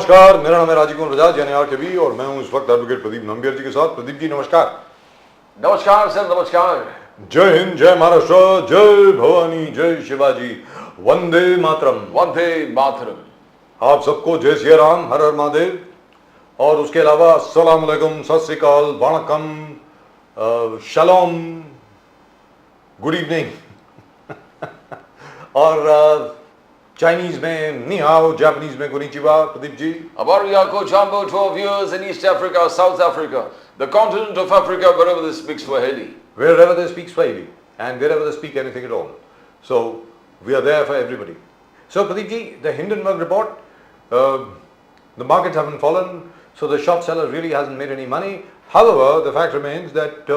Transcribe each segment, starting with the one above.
नमस्कार, मेरा नाम है राजीव कुमार बजाज यानी आरकेबी और मैं हूं इस वक्त एडवोकेट प्रदीप नंबियर जी के साथ। प्रदीप जी नमस्कार। नमस्कार सर, नमस्कार। जय हिंद, जय महाराष्ट्र, जय भवानी, जय शिवाजी, वंदे मातरम। वंदे मातरम। आप सबको जय सिया राम, हर हर महादेव। और उसके अलावा अस्सलाम वालेकुम, सत श्री अकाल, वणकम, शलोम, गुड इवनिंग और चाइनीज में नी हाओ, जापानीज में कोनिचिवा। Pradeep ji, Abariyako Jambo to our viewers in East Africa, South Africa, the continent of Africa, wherever they speak Swahili. wherever they speak Swahili and wherever they speak anything at all. So we are there for everybody. So Pradeep ji, the Hindenburg report, the markets haven't fallen, so the short seller really hasn't made any money. However, the fact remains that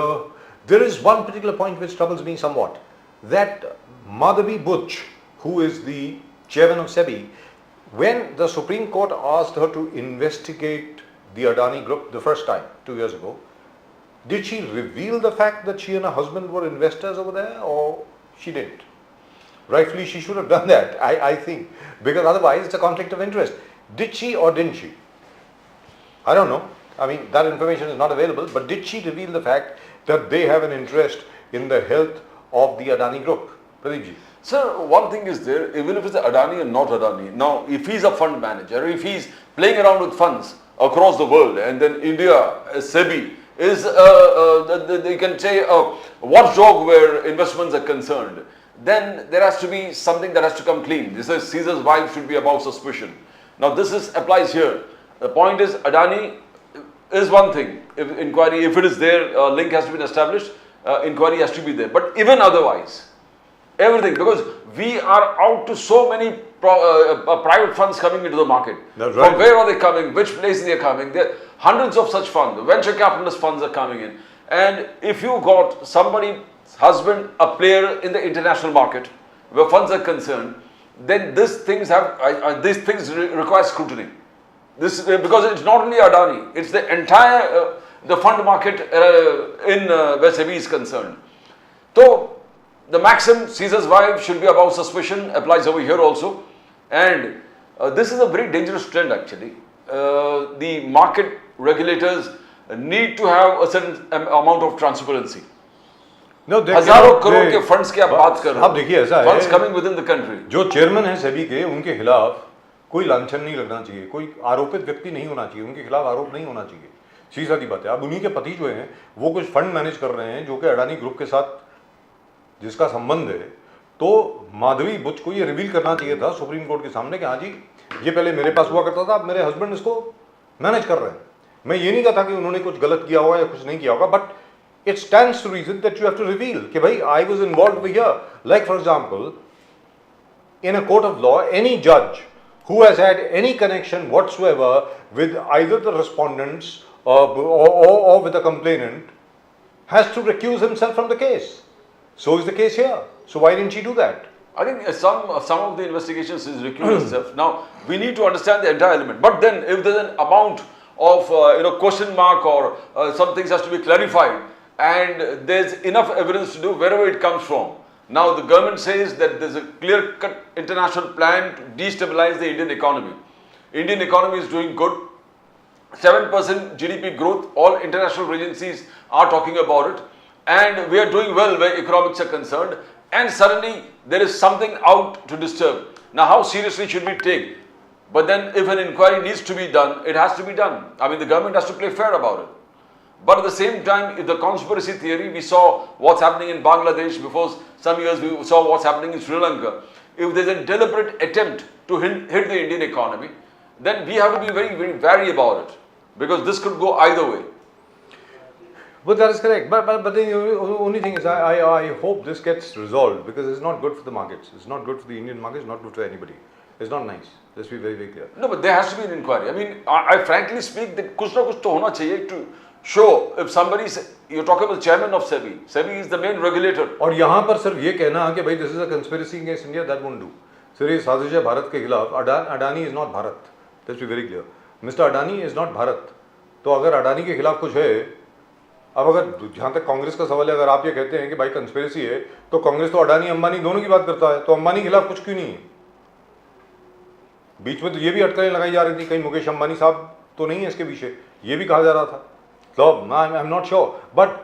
there is one particular point which troubles me somewhat, that Madhavi Butch, who is the chairman of SEBI, when the Supreme Court asked her to investigate the Adani Group the first time 2 years ago, did she reveal the fact that she and her husband were investors over there, or she didn't? Rightfully, she should have done that, I think, because otherwise it's a conflict of interest. Did she or didn't she? I don't know. I mean, that information is not available, but did she reveal the fact that they have an interest in the health of the Adani Group? Pradeep ji. Sir, one thing is there, even if it's Adani or not Adani, now if he's a fund manager, if he's playing around with funds across the world, and then India, SEBI, is, they can say, a watchdog where investments are concerned, then there has to be something that has to come clean. This is Caesar's wife should be above suspicion. Now this applies here. The point is, Adani is one thing. If inquiry, if it is there, link has to be established, inquiry has to be there. But even otherwise, everything, because we are out to so many private funds coming into the market. That's right. From where are they coming? Which place they are coming? There are hundreds of such funds. Venture capitalist funds are coming in. And if you got somebody's husband, a player in the international market where funds are concerned, then these things require scrutiny. This because it's not only Adani, it's the entire the fund market in where SEBI is concerned. So the maxim Caesar's wife should be above suspicion applies over here also, and this is a very dangerous trend actually. The market regulators need to have a certain amount of transparency. No, हजारों करोड़ के funds की आप बात कर रहे हो, अब देखिए ऐसा है, funds coming with in the country. जो चेयरमैन है सेबी के, उनके खिलाफ कोई लांछन नहीं लगना चाहिए, कोई आरोपित व्यक्ति नहीं होना चाहिए, उनके खिलाफ आरोप नहीं होना चाहिए। सीधी सादी बात है। अब उन्हीं के पति जो हैं वो कुछ फंड मैनेज कर रहे हैं जो कि अडानी ग्रुप के साथ जिसका संबंध है, तो माधवी बुच को ये रिवील करना चाहिए था सुप्रीम कोर्ट के सामने कि हाँ जी ये पहले मेरे पास हुआ करता था, अब मेरे हस्बैंड इसको मैनेज कर रहे हैं। मैं ये नहीं कहता कि उन्होंने कुछ गलत किया होगा या कुछ नहीं किया होगा, but it stands to reason that you have to reveal कि भाई I was involved over here. Like for example, in a court of law, any judge who has had any connection whatsoever with either the respondents or with the complainant has to recuse himself from the case. So is the case here. So why didn't she do that? I think some of the investigations is recused itself. Now we need to understand the entire element. But then if there's an amount of question mark or some things has to be clarified, and there's enough evidence to do wherever it comes from. Now the government says that there's a clear-cut international plan to destabilize the Indian economy. Indian economy is doing good. 7% GDP growth, all international agencies are talking about it, and we are doing well where economics are concerned, and suddenly there is something out to disturb. Now how seriously should we take? But then if an inquiry needs to be done, it has to be done. I mean the government has to play fair about it. But at the same time, if the conspiracy theory, we saw what's happening in Bangladesh before some years, we saw what's happening in Sri Lanka. If there's a deliberate attempt to hit the Indian economy, then we have to be very, very wary about it, because this could go either way. But that is correct. But the only thing is, I hope this gets resolved, because it's not good for the markets. It's not good for the Indian markets. It's not good for anybody. It's not nice. Let's be very, very clear. No, but there has to be an inquiry. I mean, I frankly speak that कुछ ना कुछ तो होना चाहिए to show if somebody, you're talking about the chairman of SEBI. SEBI is the main regulator. और यहाँ पर सिर्फ ये कहना कि भाई this is a conspiracy against India, that won't do. Sir ये साजिश है भारत के खिलाफ. Adani is not Bharat. Let's be very clear. Mr. Adani is not Bharat. तो अगर अडानी के खिलाफ कुछ है, अब अगर जहाँ तक कांग्रेस का सवाल है, अगर आप ये कहते हैं कि भाई कंस्पिरेसी है, तो कांग्रेस तो अडानी अंबानी दोनों की बात करता है, तो अंबानी के खिलाफ कुछ क्यों नहीं है? बीच में तो ये भी अटकलें लगाई जा रही थी, कहीं मुकेश अंबानी साहब तो नहीं है इसके पीछे, ये भी कहा जा रहा था. So I am not sure, but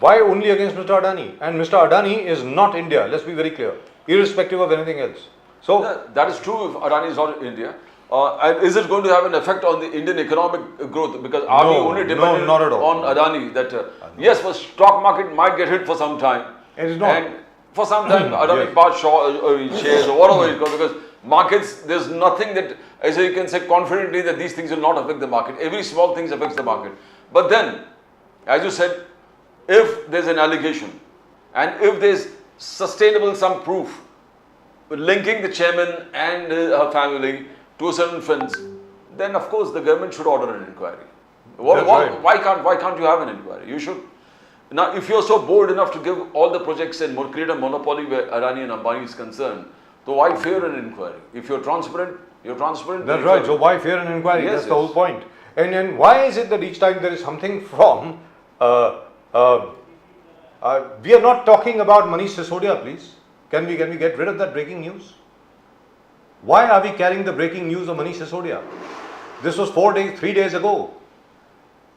why only against Mr. Adani? And Mr. Adani is not India, let's be very clear, irrespective of anything else. So That is true if Adani is not India. And is it going to have an effect on the Indian economic growth? Because are we No, only no, dependent not at all. on Adani? That yes, for stock market might get hit for some time. It is not. And for some time, Adani Yes. bought shares or whatever it goes, because markets, there's nothing that, as you can say confidently, that these things will not affect the market. Every small thing affects the market. But then, as you said, if there's an allegation and if there's sustainable some proof linking the chairman and her family to certain offence, then of course the government should order an inquiry. That's right. Why can't you have an inquiry? You should. Now, if you're so bold enough to give all the projects and create a monopoly where Adani and Ambani is concerned, so why fear an inquiry? If you're transparent, you're transparent. that's right. So why fear an inquiry? Yes, That's the yes. whole point. And why is it that each time there is something from we are not talking about Manish Sisodia, please. Can we get rid of that breaking news? Why are we carrying the breaking news of Manish Sisodia? This was 3 days ago.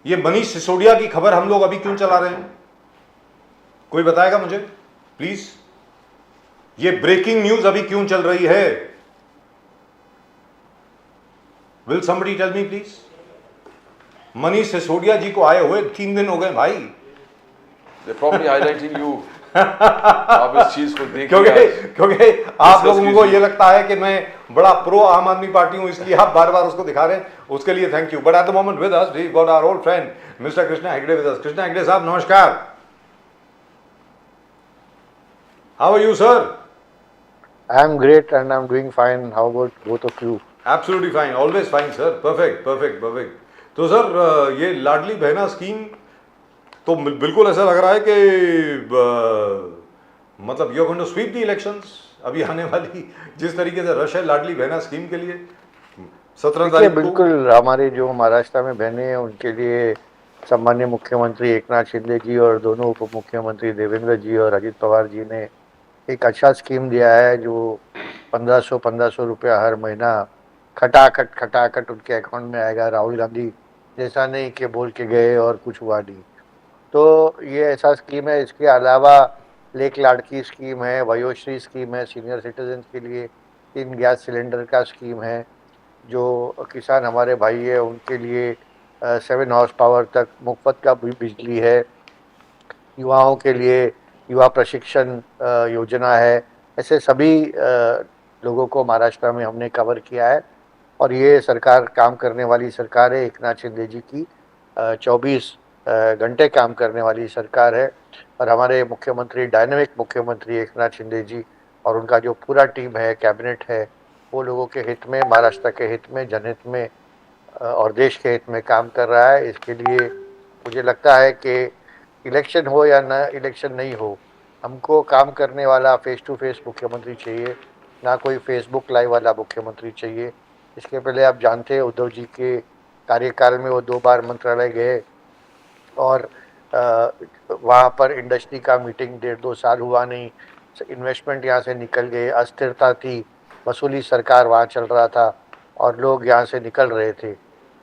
ये मनीष सिसोदिया की खबर हम लोग अभी क्यों चला रहे हैं? कोई बताएगा मुझे प्लीज? ये ब्रेकिंग न्यूज अभी क्यों चल रही है? Will somebody tell me please? Manish Sisodia जी को आए हुए 3 दिन हो गए भाई. They're probably highlighting you. आप इस चीज को देख क्योंकि आप लोगों को ये लगता है कि मैं बड़ा प्रो आम आदमी पार्टी हूं, इसलिए आप बार बार उसको दिखा रहे हैं. उसके लिए thank you. But at the moment with us we got our old friend mister Krishna Hegde with us. Krishna Hegde sahab नमस्कार. How are you sir? I am great and I am doing fine. How about both of you? Absolutely fine, always fine sir. Perfect perfect perfect. तो sir ये लाडली Behna scheme तो बिल्कुल ऐसा लग रहा है कि मतलब you are going to sweep the elections. अभी आने वाली जिस तरीके से रश है लाडली बहना स्कीम के लिए 17 देखिए, तारीख को. बिल्कुल हमारे जो महाराष्ट्र में बहनें हैं उनके लिए सम्मान्य मुख्यमंत्री एकनाथ शिंदे जी और दोनों उप मुख्यमंत्री देवेंद्र जी और अजित पवार जी ने एक अच्छा स्कीम दिया है जो 1500 रुपया हर महीना खटाखट उनके अकाउंट में आएगा. राहुल गांधी जैसा नहीं कि बोल के गए और कुछ हुआ नहीं. तो ये ऐसा स्कीम है. इसके अलावा लेक लाड़की स्कीम है, वयोश्री स्कीम है, सीनियर सिटीजन के लिए 3 गैस सिलेंडर का स्कीम है. जो किसान हमारे भाई है उनके लिए 7 हॉर्स पावर तक मुफ्त का बिजली है. युवाओं के लिए युवा प्रशिक्षण योजना है. ऐसे सभी लोगों को महाराष्ट्र में हमने कवर किया है और ये सरकार काम करने वाली सरकार है. एकनाथ शिंदे जी की 24 घंटे काम करने वाली सरकार है और हमारे मुख्यमंत्री डायनेमिक मुख्यमंत्री एकनाथ शिंदे जी और उनका जो पूरा टीम है, कैबिनेट है, वो लोगों के हित में, महाराष्ट्र के हित में, जनहित में और देश के हित में काम कर रहा है. इसके लिए मुझे लगता है कि इलेक्शन हो या ना इलेक्शन नहीं हो, हमको काम करने वाला फेस टू फेस मुख्यमंत्री चाहिए, ना कोई फेसबुक लाइव वाला मुख्यमंत्री चाहिए. इसके पहले आप जानते हैं उद्धव जी के कार्यकाल में वो 2 बार मंत्रालय गए और वहाँ पर इंडस्ट्री का मीटिंग 1.5-2 साल हुआ नहीं. इन्वेस्टमेंट यहाँ से निकल गए, अस्थिरता थी, वसूली सरकार वहाँ चल रहा था और लोग यहाँ से निकल रहे थे.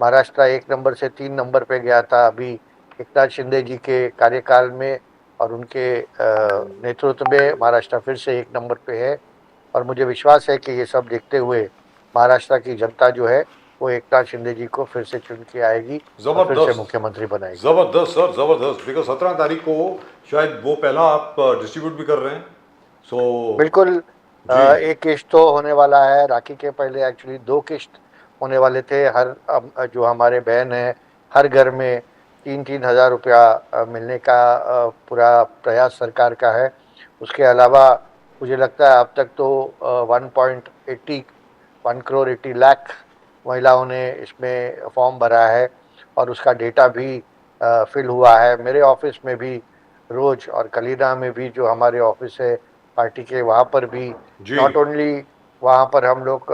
महाराष्ट्र 1 नंबर से 3 नंबर पे गया था. अभी एकनाथ शिंदे जी के कार्यकाल में और उनके नेतृत्व में महाराष्ट्र फिर से 1 नंबर पे है और मुझे विश्वास है कि ये सब देखते हुए महाराष्ट्र की जनता जो है वो एकनाथ शिंदे जी को फिर से चुन के आएगी और फिर से मुख्यमंत्री बनाएगी. जबरदस्त सर, जबरदस्त. बिकॉज 17 तारीख को शायद वो पहला आप डिस्ट्रीब्यूट भी कर रहे हैं. सो बिल्कुल. एक किस्त तो होने वाला है. राखी के पहले एक्चुअली 2 किस्त होने वाले थे. हर जो हमारे बहन है हर घर में 3-3 हज़ार रुपया मिलने का पूरा प्रयास सरकार का है. उसके अलावा मुझे लगता है अब तक तो 1 करोड़ 80 लाख महिलाओं ने इसमें फॉर्म भरा है और उसका डेटा भी फिल हुआ है. मेरे ऑफिस में भी रोज और कलीना में भी जो हमारे ऑफिस है पार्टी के, वहाँ पर भी नॉट ओनली वहाँ पर हम लोग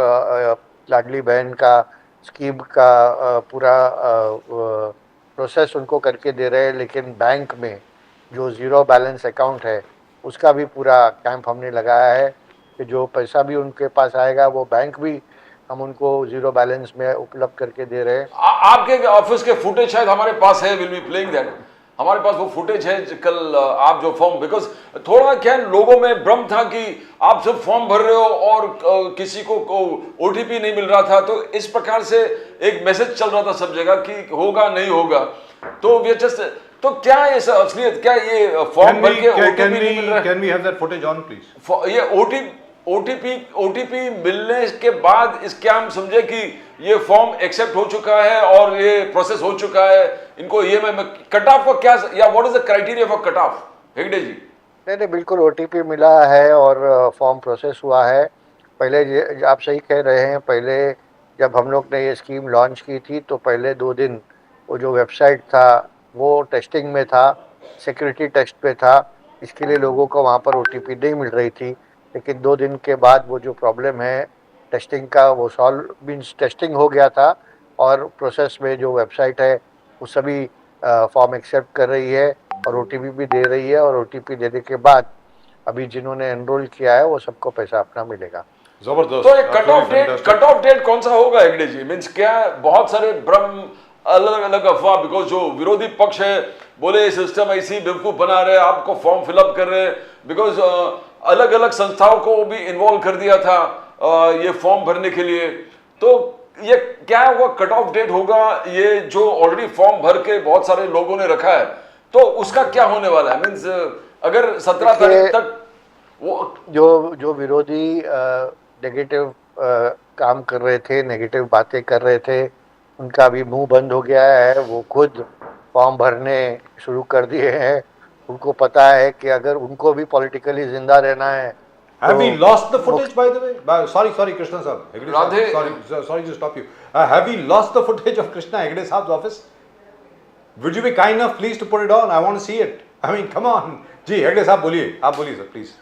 लाडली बहन का स्कीम का पूरा प्रोसेस उनको करके दे रहे हैं, लेकिन बैंक में जो ज़ीरो बैलेंस अकाउंट है उसका भी पूरा कैंप हमने लगाया है कि जो पैसा भी उनके पास आएगा वो बैंक भी हम उनको जीरो बैलेंस में उपलब्ध करके दे रहे हैं। आपके ऑफिस के फुटेज शायद हमारे पास है, विल बी प्लेइंग दैट। हमारे पास वो फुटेज है कल आप जो फॉर्म, बिकॉज थोड़ा क्या है, लोगों में भ्रम था कि आप सिर्फ फॉर्म भर रहे हो और किसी को ओटीपी नहीं मिल रहा था, तो इस प्रकार से एक मैसेज चल रहा था सब जगह कि होगा नहीं होगा। तो वी जस्ट, तो क्या है असलियत, क्या ये फॉर्म भर के ओटीपी नहीं मिल रहा है? Can we have that footage on, please? ये ओटीपी मिलने के बाद इसके हम समझे कि ये फॉर्म एक्सेप्ट हो चुका है और ये प्रोसेस हो चुका है, इनको ईएमआई में कट ऑफ का क्या, या what is the criteria for cut off, Hegde ji? नहीं, बिल्कुल ओटीपी मिला है और फॉर्म प्रोसेस हुआ है। पहले आप सही कह रहे हैं, पहले जब हम लोग ने ये स्कीम लॉन्च की थी तो पहले 2 दिन वो जो वेबसाइट था वो टेस्टिंग में था, सिक्योरिटी टेस्ट पे था, इसके लिए लोगों को वहाँ पर ओटीपी नहीं मिल रही थी। लेकिन 2 दिन के बाद वो जो प्रॉब्लम है टेस्टिंग का, वो सॉल्व मीन्स टेस्टिंग हो गया था और प्रोसेस में जो वेबसाइट है वो सभी फॉर्म एक्सेप्ट कर रही है और ओटीपी भी दे रही है, और ओटीपी देने के बाद अभी जिन्होंने एनरोल किया है वो सबको पैसा अपना मिलेगा। जबरदस्त। तो ये कट ऑफ डेट कौन सा होगा हेगड़े जी? मीन्स क्या, बहुत सारे भ्रम, अलग अलग अफवाह, बिकॉज जो विरोधी पक्ष है बोले सिस्टम ऐसी बेवकूफ बना रहे, आपको फॉर्म फिलअप कर रहे, बिकॉज अलग अलग संस्थाओं को भी इन्वॉल्व कर दिया था ये फॉर्म भरने के लिए। तो ये क्या हुआ, कट ऑफ डेट होगा ये जो ऑलरेडी फॉर्म भर के बहुत सारे लोगों ने रखा है, तो उसका क्या होने वाला है? मीन्स अगर 17 तारीख तक वो जो विरोधी नेगेटिव काम कर रहे थे, नेगेटिव बातें कर रहे थे, उनका भी मुंह बंद हो गया है। वो खुद फॉर्म भरने शुरू कर दिए हैं। उनको पता है कि अगर उनको भी पॉलिटिकली जिंदा रहना है। Have we lost the footage, by the way? Sorry, Krishna Saab. Hegde Radhe. Saab. Sorry to stop you. Have we lost the footage of Krishna Hegde Saab's office? Would you be kind enough, please, to put it on? I want to see it. I mean, come on. Ji, Hegde Saab बोलिए, आप बोलिए sir, please.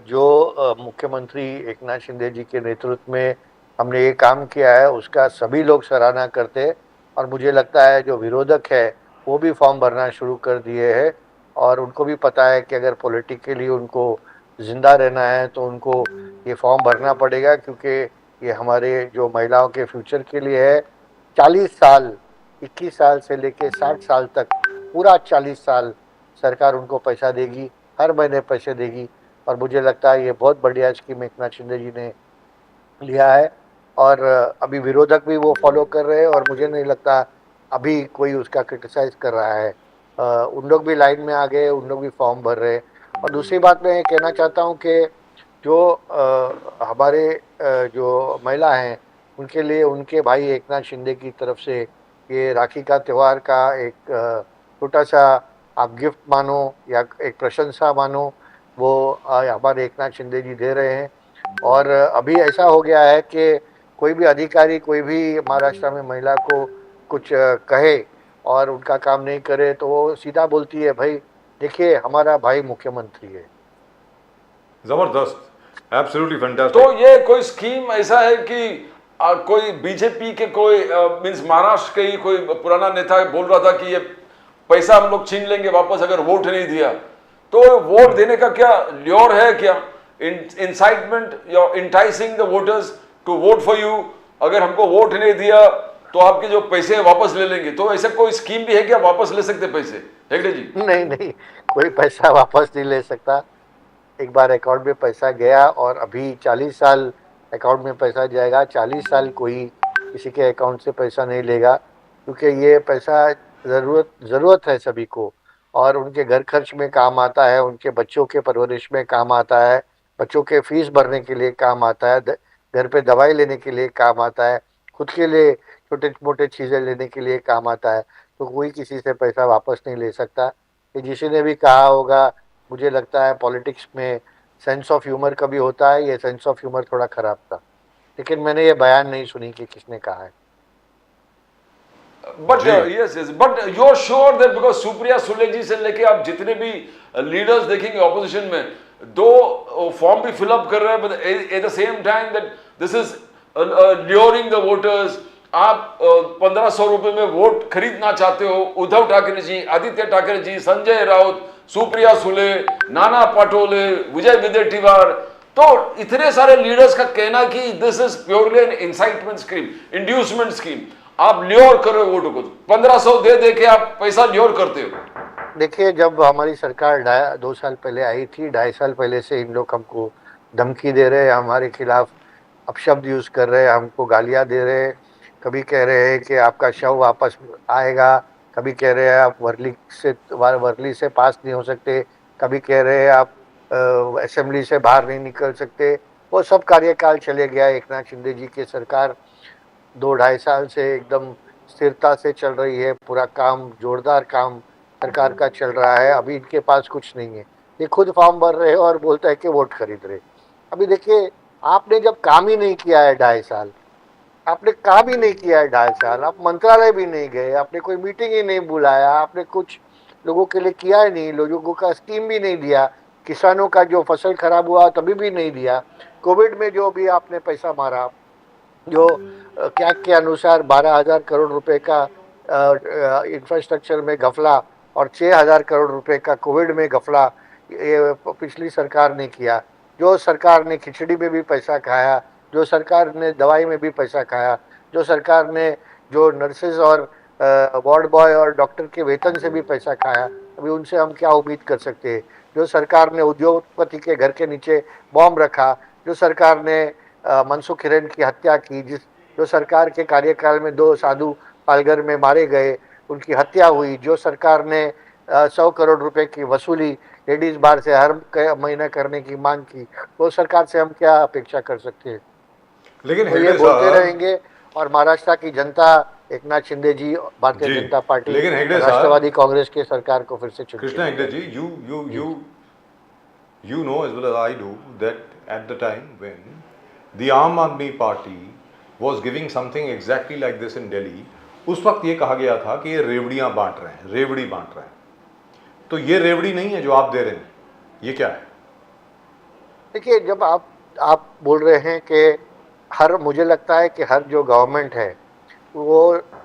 जो मुख्यमंत्री एकनाथ शिंदे जी के नेतृत्व में हमने ये काम किया है उसका सभी लोग सराहना करते हैं, और मुझे लगता है जो विरोधक है वो भी फॉर्म भरना शुरू कर दिए हैं, और उनको भी पता है कि अगर पॉलिटिकली उनको ज़िंदा रहना है तो उनको ये फॉर्म भरना पड़ेगा, क्योंकि ये हमारे जो महिलाओं के फ्यूचर के लिए है। 40 साल, 21 साल से लेके 60 साल तक, पूरा 40 साल सरकार उनको पैसा देगी, हर महीने पैसे देगी, और मुझे लगता है ये बहुत बढ़िया स्कीम एकनाथ शिंदे जी ने लिया है, और अभी विरोधक भी वो फॉलो कर रहे हैं, और मुझे नहीं लगता अभी कोई उसका क्रिटिसाइज कर रहा है। उन लोग भी लाइन में आ गए, उन लोग भी फॉर्म भर रहे हैं। और दूसरी बात मैं ये कहना चाहता हूँ कि जो हमारे जो महिला हैं उनके लिए उनके भाई एकनाथ शिंदे की तरफ से ये राखी का त्यौहार का एक छोटा सा आप गिफ्ट मानो या एक प्रशंसा मानो, वो हमारे एकनाथ शिंदे जी दे रहे हैं। और अभी ऐसा हो गया है कि कोई भी अधिकारी, कोई भी महाराष्ट्र में महिला को कुछ कहे और उनका काम नहीं करे तो वो सीधा बोलती है, भाई देखिए हमारा भाई मुख्यमंत्री है। जबरदस्त, एब्सोल्युटली फैंटास्टिक। तो ये कोई स्कीम ऐसा है कि कोई बीजेपी के कोई मींस महाराष्ट्र के ही कोई पुराना नेता बोल रहा था कि ये पैसा हम लोग छीन लेंगे वापस अगर वोट नहीं दिया, तो वोट देने का क्या ल्योर है, क्या इंसाइटमेंट या enticing the voters to vote for you, अगर हमको वोट नहीं दिया तो आपके जो पैसे हैं वापस ले लेंगे, तो ऐसा कोई स्कीम भी है क्या, वापस ले सकते पैसे हेगड़े जी? नहीं, कोई पैसा वापस नहीं ले सकता। एक बार अकाउंट में पैसा गया और अभी 40 साल अकाउंट में पैसा जाएगा, 40 साल कोई किसी के अकाउंट से पैसा नहीं लेगा, क्योंकि ये पैसा ज़रूरत है सभी को, और उनके घर खर्च में काम आता है, उनके बच्चों के परवरिश में काम आता है, बच्चों के फीस भरने के लिए काम आता है, घर पे दवाई लेने के लिए काम आता है, खुद के लिए छोटे मोटे चीज़ें लेने के लिए काम आता है। तो कोई किसी से पैसा वापस नहीं ले सकता। कि किसी ने भी कहा होगा, मुझे लगता है पॉलिटिक्स में सेंस ऑफ ह्यूमर कभी होता है, ये सेंस ऑफ ह्यूमर थोड़ा ख़राब था, लेकिन मैंने ये बयान नहीं सुनी कि किसने कहा है। But yes, but you are sure that because Supriya Sule ji से लेके आप जितने भी लीडर्स देखेंगे ऑपोजिशन में, दो फॉर्म भी फिलअप कर रहे हैं, but at the same time that this is luring the voters. आप 1500 रुपए में वोट खरीदना चाहते हो। उद्धव ठाकरे जी, आदित्य ठाकरे जी, संजय राउत, सुप्रिया सुले, नाना पाटोले, विजय विदेटीवार, तो इतने सारे लीडर्स का कहना कि this is purely an incitement scheme, inducement scheme, आप ल्योर करो वोटों को, 1500 दे के आप पैसा ल्योर करते हो। देखिए, जब हमारी सरकार 2 साल पहले आई थी, 2.5 साल पहले से इन लोग हमको धमकी दे रहे हैं, हमारे खिलाफ अपशब्द यूज कर रहे हैं, हमको गालियां दे रहे हैं। कभी कह रहे हैं कि आपका शव वापस आएगा, कभी कह रहे हैं आप वर्ली से पास नहीं हो सकते, कभी कह रहे हैं आप असेंबली से बाहर नहीं निकल सकते। वो सब कार्यकाल चले गया। एकनाथ शिंदे जी की सरकार 2-2.5 साल से एकदम स्थिरता से चल रही है, पूरा काम, जोरदार काम सरकार का चल रहा है। अभी इनके पास कुछ नहीं है, ये खुद फॉर्म भर रहे हैं और बोलता है कि वोट खरीद रहे। अभी देखिए, आपने जब काम ही नहीं किया है 2.5 साल, आपने काम ही नहीं किया है 2.5 साल, आप मंत्रालय भी नहीं गए, आपने कोई मीटिंग ही नहीं बुलाया, आपने कुछ लोगों के लिए किया ही नहीं, लोगों का स्कीम भी नहीं दिया, किसानों का जो फसल खराब हुआ तभी भी नहीं दिया, कोविड में जो भी आपने पैसा मारा, जो क्या के अनुसार 12,000 करोड़ रुपए का इंफ्रास्ट्रक्चर में घपला और 6,000 करोड़ रुपए का कोविड में घपला, ये पिछली सरकार ने किया। जो सरकार ने खिचड़ी में भी पैसा खाया, जो सरकार ने दवाई में भी पैसा खाया, जो सरकार ने जो नर्सेज और वार्ड बॉय और डॉक्टर के वेतन से भी पैसा खाया, अभी उनसे हम क्या उम्मीद कर सकते हैं। जो सरकार ने उद्योगपति के घर के नीचे बॉम्ब रखा, जो सरकार ने मनसुख हिरेन की हत्या की, जो सरकार के कार्यकाल में 2 साधु पालघर में मारे गए, उनकी हत्या हुई, जो सरकार ने 100 करोड़ रुपए की वसूली लेडीज बार से हर महीना करने की मांग की, वो सरकार से हम क्या अपेक्षा कर सकते हैं। लेकिन तो ये बोलते रहेंगे और महाराष्ट्र की जनता एकनाथ शिंदे जी, भारतीय जनता पार्टी, राष्ट्रवादी कांग्रेस के सरकार को फिर से चुनेगी। कृष्णा हेगड़े जी, you know as well as I do that at the time when the Aam Aadmi Party was giving something exactly like this in Delhi, उस वक्त ये कहा गया था कि ये रेवड़ियां बांट रहे हैं, रेवड़ी बांट रहे हैं। तो ये रेवड़ी नहीं है जो आप दे रहे हैं, ये क्या है? देखिए, जब आप बोल रहे हैं कि मुझे लगता है कि हर जो गवर्नमेंट है वो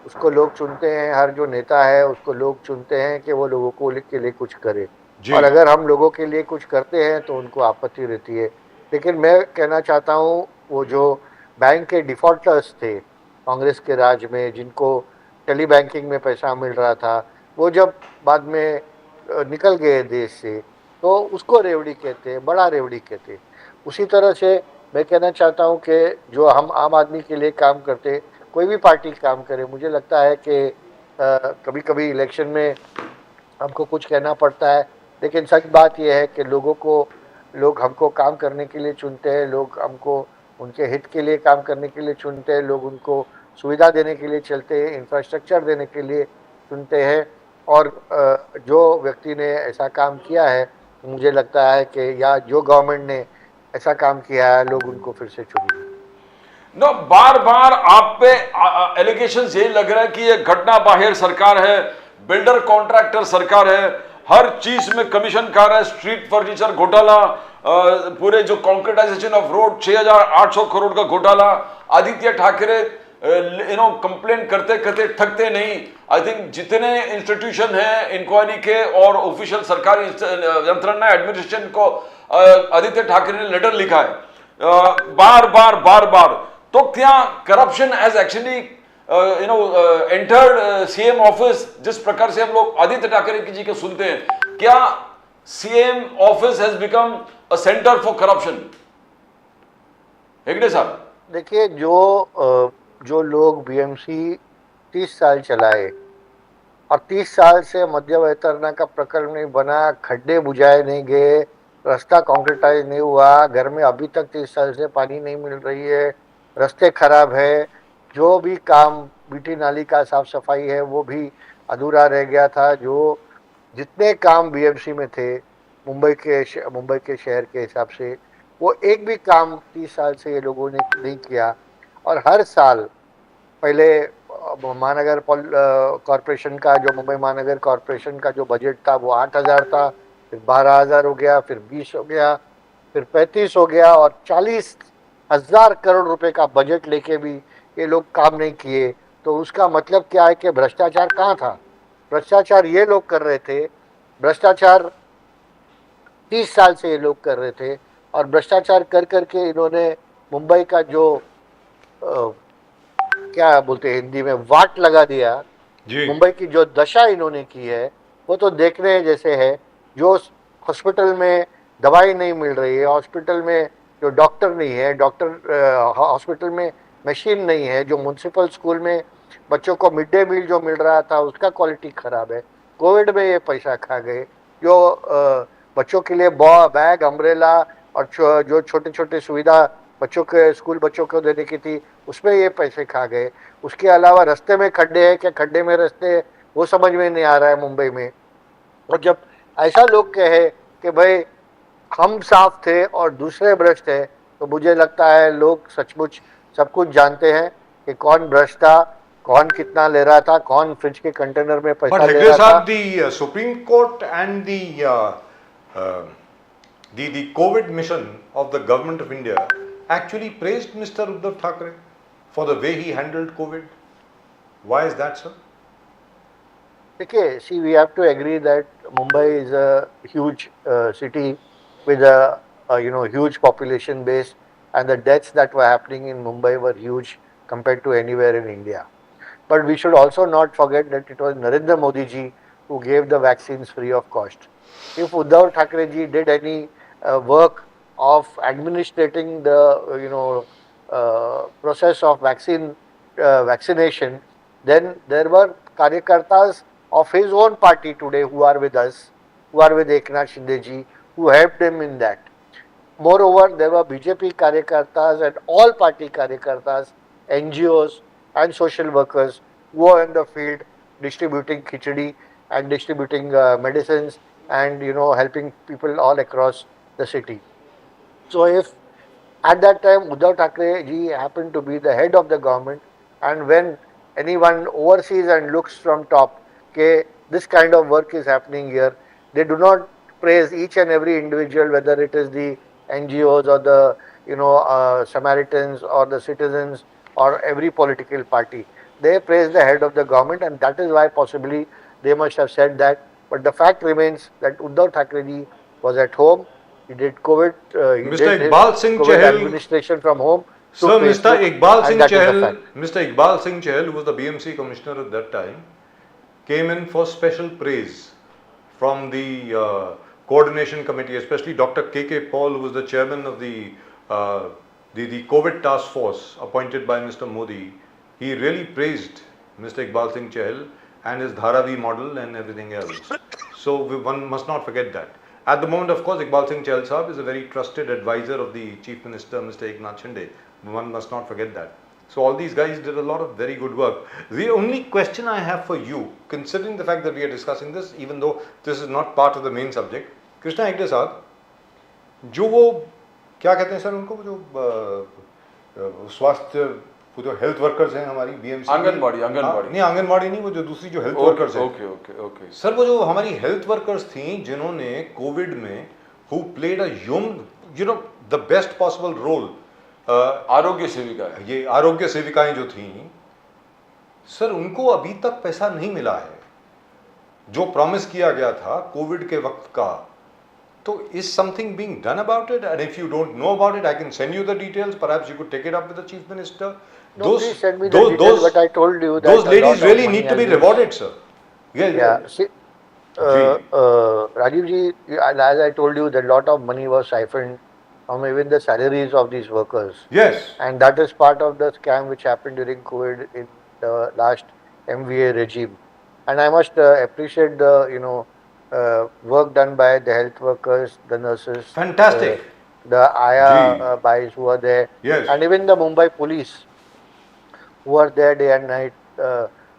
उसको लोग चुनते हैं, हर जो नेता है उसको लोग चुनते हैं कि वो लोगों को के लिए कुछ करे, और अगर हम लोगों के लिए कुछ करते हैं तो उनको आपत्ति रहती है। लेकिन मैं कहना चाहता हूँ, वो जो बैंक के डिफॉल्टर्स थे कांग्रेस के राज में, जिनको टेली बैंकिंग में पैसा मिल रहा था, वो जब बाद में निकल गए देश से, तो उसको रेवड़ी कहते हैं, बड़ा रेवड़ी कहते हैं। उसी तरह से मैं कहना चाहता हूँ कि जो हम आम आदमी के लिए काम करते, कोई भी पार्टी काम करे, मुझे लगता है कि कभी कभी इलेक्शन में हमको कुछ कहना पड़ता है, लेकिन सच बात यह है कि लोग हमको काम करने के लिए चुनते हैं, लोग हमको उनके हित के लिए काम करने के लिए चुनते हैं, लोग उनको सुविधा देने के लिए चलते हैं, इंफ्रास्ट्रक्चर देने के लिए चुनते हैं। और जो व्यक्ति ने ऐसा काम किया है, मुझे लगता है कि या जो गवर्नमेंट ने ऐसा काम किया है, लोग उनको फिर से चुनेंगे। नो, बार बार आप पे एलिगेशंस यही लग रहा है कि ये घटना बाहर सरकार है, बिल्डर कॉन्ट्रैक्टर सरकार है, हर चीज में कमीशन खा रहा है, स्ट्रीट फर्नीचर घोटाला, पूरे जो कॉन्क्रीटाइजेशन ऑफ रोड 6,800 करोड़ का घोटाला। आदित्य ठाकरे कंप्लेन करते करते थकते नहीं। आई थिंक जितने इंस्टीट्यूशन हैं इंक्वायरी के और ऑफिशियल सरकारी यंत्रणा एडमिनिस्ट्रेशन को आदित्य ठाकरे ने लेटर लिखा है बार बार। तो क्या corruption has actually entered CM office, जिस प्रकार से हम लोग आदित्य ठाकरे जी के सुनते हैं, क्या CM office has become a centre for corruption? Hegde sahab, देखिए, जो लोग बीएमसी 30 साल चलाए और 30 साल से मध्य वैतरणा का प्रकल्प नहीं बना, खड्डे बुझाए नहीं गए, रास्ता कॉन्क्रीटाइज नहीं हुआ, घर में अभी तक 30 साल से पानी नहीं मिल रही है, रास्ते खराब है, जो भी काम बीटी नाली का साफ सफाई है वो भी अधूरा रह गया था। जो जितने काम बीएमसी में थे मुंबई के शहर के हिसाब से, वो एक भी काम 30 साल से ये लोगों ने नहीं किया। और हर साल पहले महानगर कॉरपोरेशन का, जो मुंबई महानगर कॉरपोरेशन का जो बजट था वो 8,000 था, फिर 12,000 हो गया, फिर 20 हो गया, फिर 35 हो गया, और 40,000 करोड़ रुपए का बजट लेके भी ये लोग काम नहीं किए। तो उसका मतलब क्या है कि भ्रष्टाचार कहाँ था? भ्रष्टाचार ये लोग कर रहे थे, भ्रष्टाचार 30 साल से ये लोग कर रहे थे, और भ्रष्टाचार कर करके इन्होंने मुंबई का जो क्या बोलते हैं हिंदी में वाट लगा दिया, जी मुंबई की जो दशा इन्होंने की है वो तो देखने जैसे है। जो हॉस्पिटल में दवाई नहीं मिल रही है, हॉस्पिटल में जो डॉक्टर नहीं है, हॉस्पिटल में मशीन नहीं है, जो म्यूनसिपल स्कूल में बच्चों को मिड डे मील जो मिल रहा था उसका क्वालिटी खराब है। कोविड में ये पैसा खा गए। जो बच्चों के लिए बैग, अम्ब्रेला और जो छोटे छोटे सुविधा बच्चों के स्कूल बच्चों को देने की थी उसमें ये पैसे खा गए। उसके अलावा रास्ते में खड्डे हैं क्या, खड्डे में रास्ते हैं, वो समझ में नहीं आ रहा है मुंबई में। और जब ऐसा लोग कहे कि भाई हम साफ थे और दूसरे भ्रष्ट थे, तो मुझे लगता है लोग सचमुच सब कुछ जानते हैं कि कौन भ्रष्ट था, कौन कितना ले रहा था, कौन फ्रिज के कंटेनर में But पैसा ले Hegde रहा था। Saab, the Supreme Court and the COVID mission of the government of India actually praised Mr. Uddhav Thackeray for the way he handled COVID. Why is that, sir? देखिए, see, we have to agree that Mumbai is a huge city with a huge population base, and the deaths that were happening in Mumbai were huge compared to anywhere in India. But we should also not forget that it was Narendra Modi ji who gave the vaccines free of cost. If Uddhav Thackeray ji did any work of administrating the process of vaccination, then there were karyakartas of his own party today who are with us, who are with Eknath Shinde ji, who helped him in that. Moreover, there were BJP karyakartas and all party karyakartas, NGOs and social workers who were in the field distributing khichdi and distributing medicines and helping people all across the city. So if at that time Uddhav Thackeray ji happened to be the head of the government, and when anyone oversees and looks from top, okay, this kind of work is happening here, they do not praise each and every individual, whether it is the NGOs or the Samaritans or the citizens or every political party. They praise the head of the government, and that is why possibly they must have said that. But the fact remains that Uddhav Thackeray ji was at home. He did COVID. He Mr. did Iqbal his Singh COVID Chahal- administration from home. to Sir, Mr. Facebook, Iqbal and Singh that is the Chahal, fact. Mr. Iqbal Singh Chahal, who was the BMC commissioner at that time, came in for special praise from the coordination committee, especially Dr. K.K. Paul, who was the chairman of the COVID task force appointed by Mr. Modi. He really praised Mr. Iqbal Singh Chahal and his Dharavi model and everything else. So one must not forget that. At the moment, of course, Iqbal Singh Chahal Sahab is a very trusted advisor of the Chief Minister, Mr. Eknath Shinde. One must not forget that. So all these guys did a lot of very good work. The only question I have for you, considering the fact that we are discussing this, even though this is not part of the main subject, Krishna Hegde Sahab, जो वो क्या कहते हैं sir उनको, जो स्वास्थ्य, वो जो हेल्थ वर्कर्स हैं हमारी बीएमसी, आंगनबाड़ी नहीं आंगनबाड़ी नहीं, वो जो दूसरी जो हेल्थ वर्कर्स हैं, ओके सर वो जो हमारी हेल्थ वर्कर्स थी जिन्होंने कोविड में who played a the best possible role, आरोग्य सेविका है, ये आरोग्य सेविकाएं जो थी, सर उनको अभी तक पैसा नहीं मिला है जो प्रॉमिस किया गया था कोविड के वक्त का. तो is something being done about it? And if you don't know about it, I can send you the details. Perhaps you could take it up with the Chief Minister. No, please send me the details, but I told you that those a ladies lot of really money need to has be been- rewarded, sir. Yeah. See, Rajiv ji, as I told you, that lot of money was siphoned from even the salaries of these workers. Yes. And that is part of the scam which happened during COVID in the last MVA regime. And I must appreciate the work done by the health workers, the nurses, Fantastic. the Aya guys who are there, Yes. and even the Mumbai police who are there day and night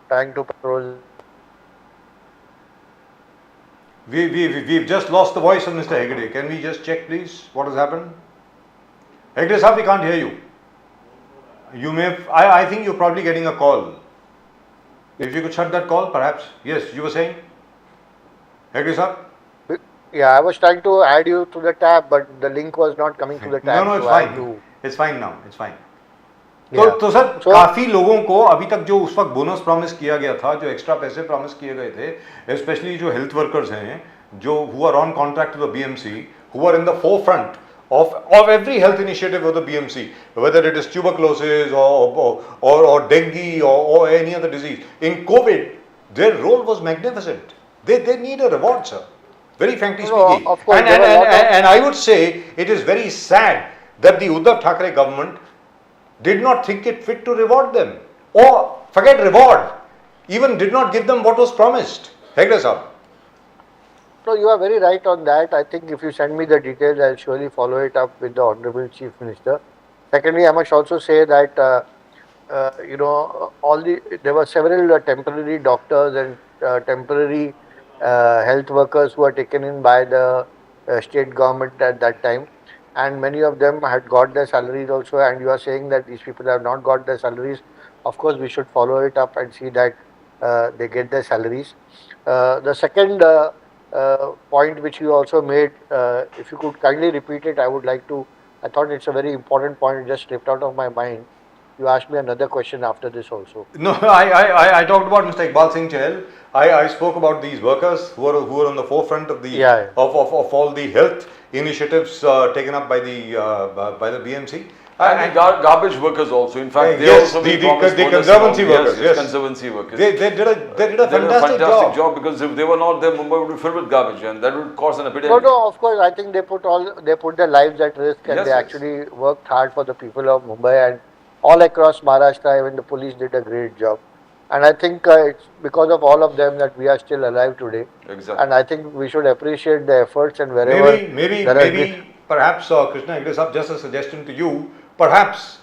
trying to patrol. We've just lost the voice of Mr. Hegde. Can we just check, please, what has happened? Hegde sahab, we can't hear you. You may. I think you're probably getting a call. If you could shut that call, perhaps. Yes, you were saying. Hegde sahab. Yeah, I was trying to add you to the tab, but the link was not coming to the tab. No, it's so I had fine. to- It's fine now. It's fine. Yeah. तो sir So- काफी लोगों को अभी तक जो उस वक्त bonus promise किया गया था, जो एक्स्ट्रा पैसे प्रॉमिस किए गए थे, स्पेशली जो हेल्थ वर्कर्स हैं, जो who are on contract to the BMC, who are in the forefront of every health initiative of the BMC, whether it is tuberculosis or dengue or any other disease. In COVID, their role was magnificent. They need a reward, sir. Very frankly No, speaking. of course, and, there and, were a lot and, of- and I would say it is very sad that the Uddhav Thackeray government did not think it fit to reward them. Or forget reward, even did not give them what was promised. Hegde sahab. No, you are very right on that. I think if you send me the details, I'll surely follow it up with the Honorable Chief Minister. Secondly, I must also say that there were several temporary doctors and temporary health workers who were taken in by the state government at that time, and many of them had got their salaries also. And you are saying that these people have not got their salaries. Of course, we should follow it up and see that they get their salaries. The second point which you also made, if you could kindly repeat it, I would like to. I thought it's a very important point. It just slipped out of my mind. You asked me another question after this also. No, I talked about Mr. Iqbal Singh Chahal. I spoke about these workers who are on the forefront of the Yeah. of all the health initiatives taken up by the BMC. And the garbage workers also. In fact, they yes, also been the promised bonus conservancy amount. workers. Yes, Yes, conservancy workers. They did a They did fantastic job. because if they were not there, Mumbai would be filled with garbage, and that would cause an epidemic. No, of course, I think they put their lives at risk, and Yes, they yes. actually worked hard for the people of Mumbai and all across Maharashtra. Even the police did a great job, and I think it's because of all of them that we are still alive today. Exactly. And I think we should appreciate their efforts, and wherever Maybe there has been- perhaps Krishna Hegde sahab, just a suggestion to you, perhaps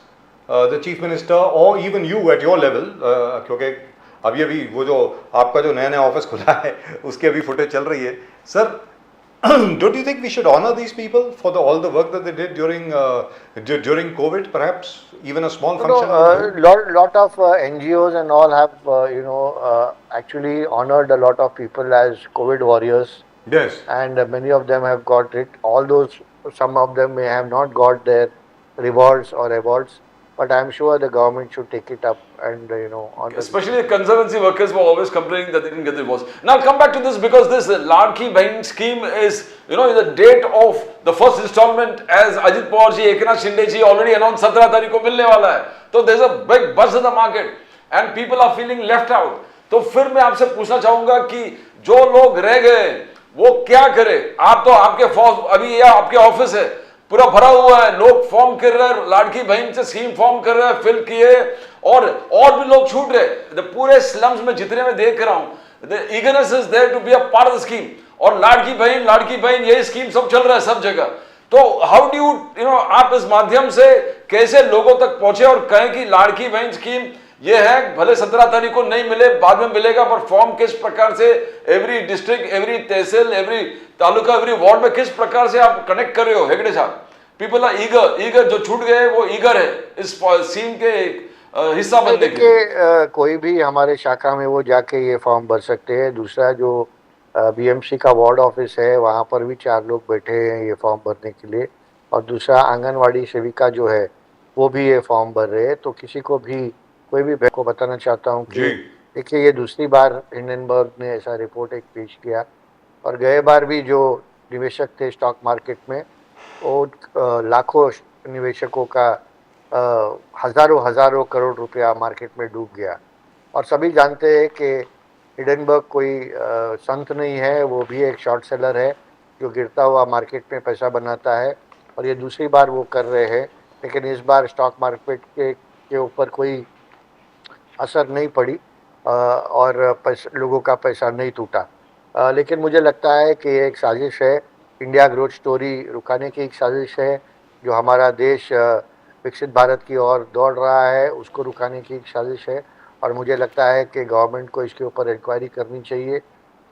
the Chief Minister or even you at your level, क्योंकि अभी वो जो आपका जो नया office खुला है उसकी अभी फुटेज चल रही है sir. Don't you think we should honor these people for all the work that they did during COVID? Perhaps even a small function. lot of NGOs and all have actually honored a lot of people as COVID warriors, Yes. and many of them have got it. Some of them may have not got their rewards or awards, but I am sure the government should take it up and honor. Especially the conservancy workers were always complaining that they didn't get the rewards. Now I'll come back to this because this Ladki Bahin scheme is, the date of the first installment, as Ajit Pawar ji, Eknath Shinde ji already announced 17 तारीख को मिलने वाला है. So there's a big buzz in the market and people are feeling left out. तो फिर मैं आपसे पूछना चाहूंगा कि जो लोग रह गए वो क्या करे? आप तो अभी यह आपके ऑफिस है, पूरा भरा हुआ है, लोग फॉर्म कर रहे हैं, लाड़की बहन से स्कीम फॉर्म कर रहे हैं, फिल किए और भी लोग छूट रहे. पूरे स्लम्स में जितने मैं देख रहा हूं, the eagerness is there to be a part of the scheme. और लाड़की बहन यही स्कीम सब चल रहा है सब जगह. तो हाउ डू यू आप इस माध्यम से कैसे लोगों तक पहुंचे और कहें कि लाड़की बहन स्कीम ये है, भले 17 तारीख को नहीं मिले, बाद में मिलेगा, पर फॉर्म किस प्रकार से एवरी डिस्ट्रिक्ट, एवरी तहसील, एवरी तालुका, एवरी वार्ड में किस प्रकार से आप कनेक्ट कर रहे हो हेगड़े साहब? पीपल आर ईगर, जो छूट गए वो ईगर है इस स्कीम के हिस्सा बनने के लिए. कोई भी हमारे शाखा में वो जाके ये फॉर्म भर सकते हैं. दूसरा जो बीएमसी का वार्ड ऑफिस है वहाँ पर भी 4 लोग बैठे हैं ये फॉर्म भरने के लिए, और दूसरा आंगनवाड़ी सेविका जो है वो भी ये फॉर्म भर रहे हैं. तो किसी को भी कोई भी को बताना चाहता हूँ कि देखिए ये दूसरी बार हिंडनबर्ग ने ऐसा रिपोर्ट एक पेश किया, और गए बार भी जो निवेशक थे स्टॉक मार्केट में वो लाखों निवेशकों का हजारों करोड़ रुपया मार्केट में डूब गया. और सभी जानते हैं कि हिंडनबर्ग कोई संत नहीं है, वो भी एक शॉर्ट सेलर है जो गिरता हुआ मार्केट में पैसा बनाता है, और ये दूसरी बार वो कर रहे हैं. लेकिन इस बार स्टॉक मार्केट के ऊपर कोई असर नहीं पड़ी और लोगों का पैसा नहीं टूटा. लेकिन मुझे लगता है कि एक साजिश है, इंडिया ग्रोथ स्टोरी रुकाने की एक साजिश है. जो हमारा देश विकसित भारत की ओर दौड़ रहा है उसको रुकाने की एक साजिश है, और मुझे लगता है कि गवर्नमेंट को इसके ऊपर इंक्वायरी करनी चाहिए,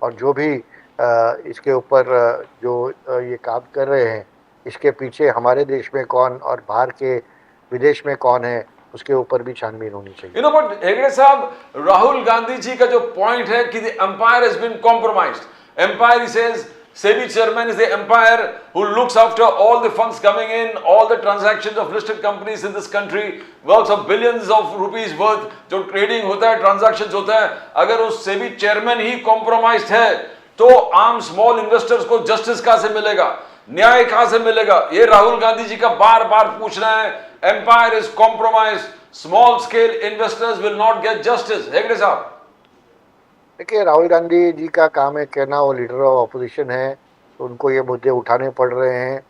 और जो भी इसके ऊपर जो ये काम कर रहे हैं इसके पीछे हमारे देश में कौन और बाहर के विदेश में कौन है उसके ऊपर भी छानबीन होनी चाहिए. बट हेगड़े साहब, राहुल गांधी जी का जो पॉइंट है कि the umpire has been compromised. Umpire, he says, SEBI chairman is the empire who looks after all the funds coming in, all the transactions of listed companies in this country, works of billions of rupees worth, जो trading होता है, transactions होता है. अगर उस SEBI chairman ही compromised है तो आम स्मॉल इन्वेस्टर्स को जस्टिस कहां से मिलेगा? न्याय कहां से मिलेगा? ये राहुल गांधी जी का बार बार पूछना है। Umpire is compromise, small scale investors will not get justice. Hegde sahab, देखिए, राहुल गांधी जी का काम है कहना वो लीडर ऑफ ऑपोजिशन है, तो उनको ये मुद्दे उठाने पड़ रहे हैं,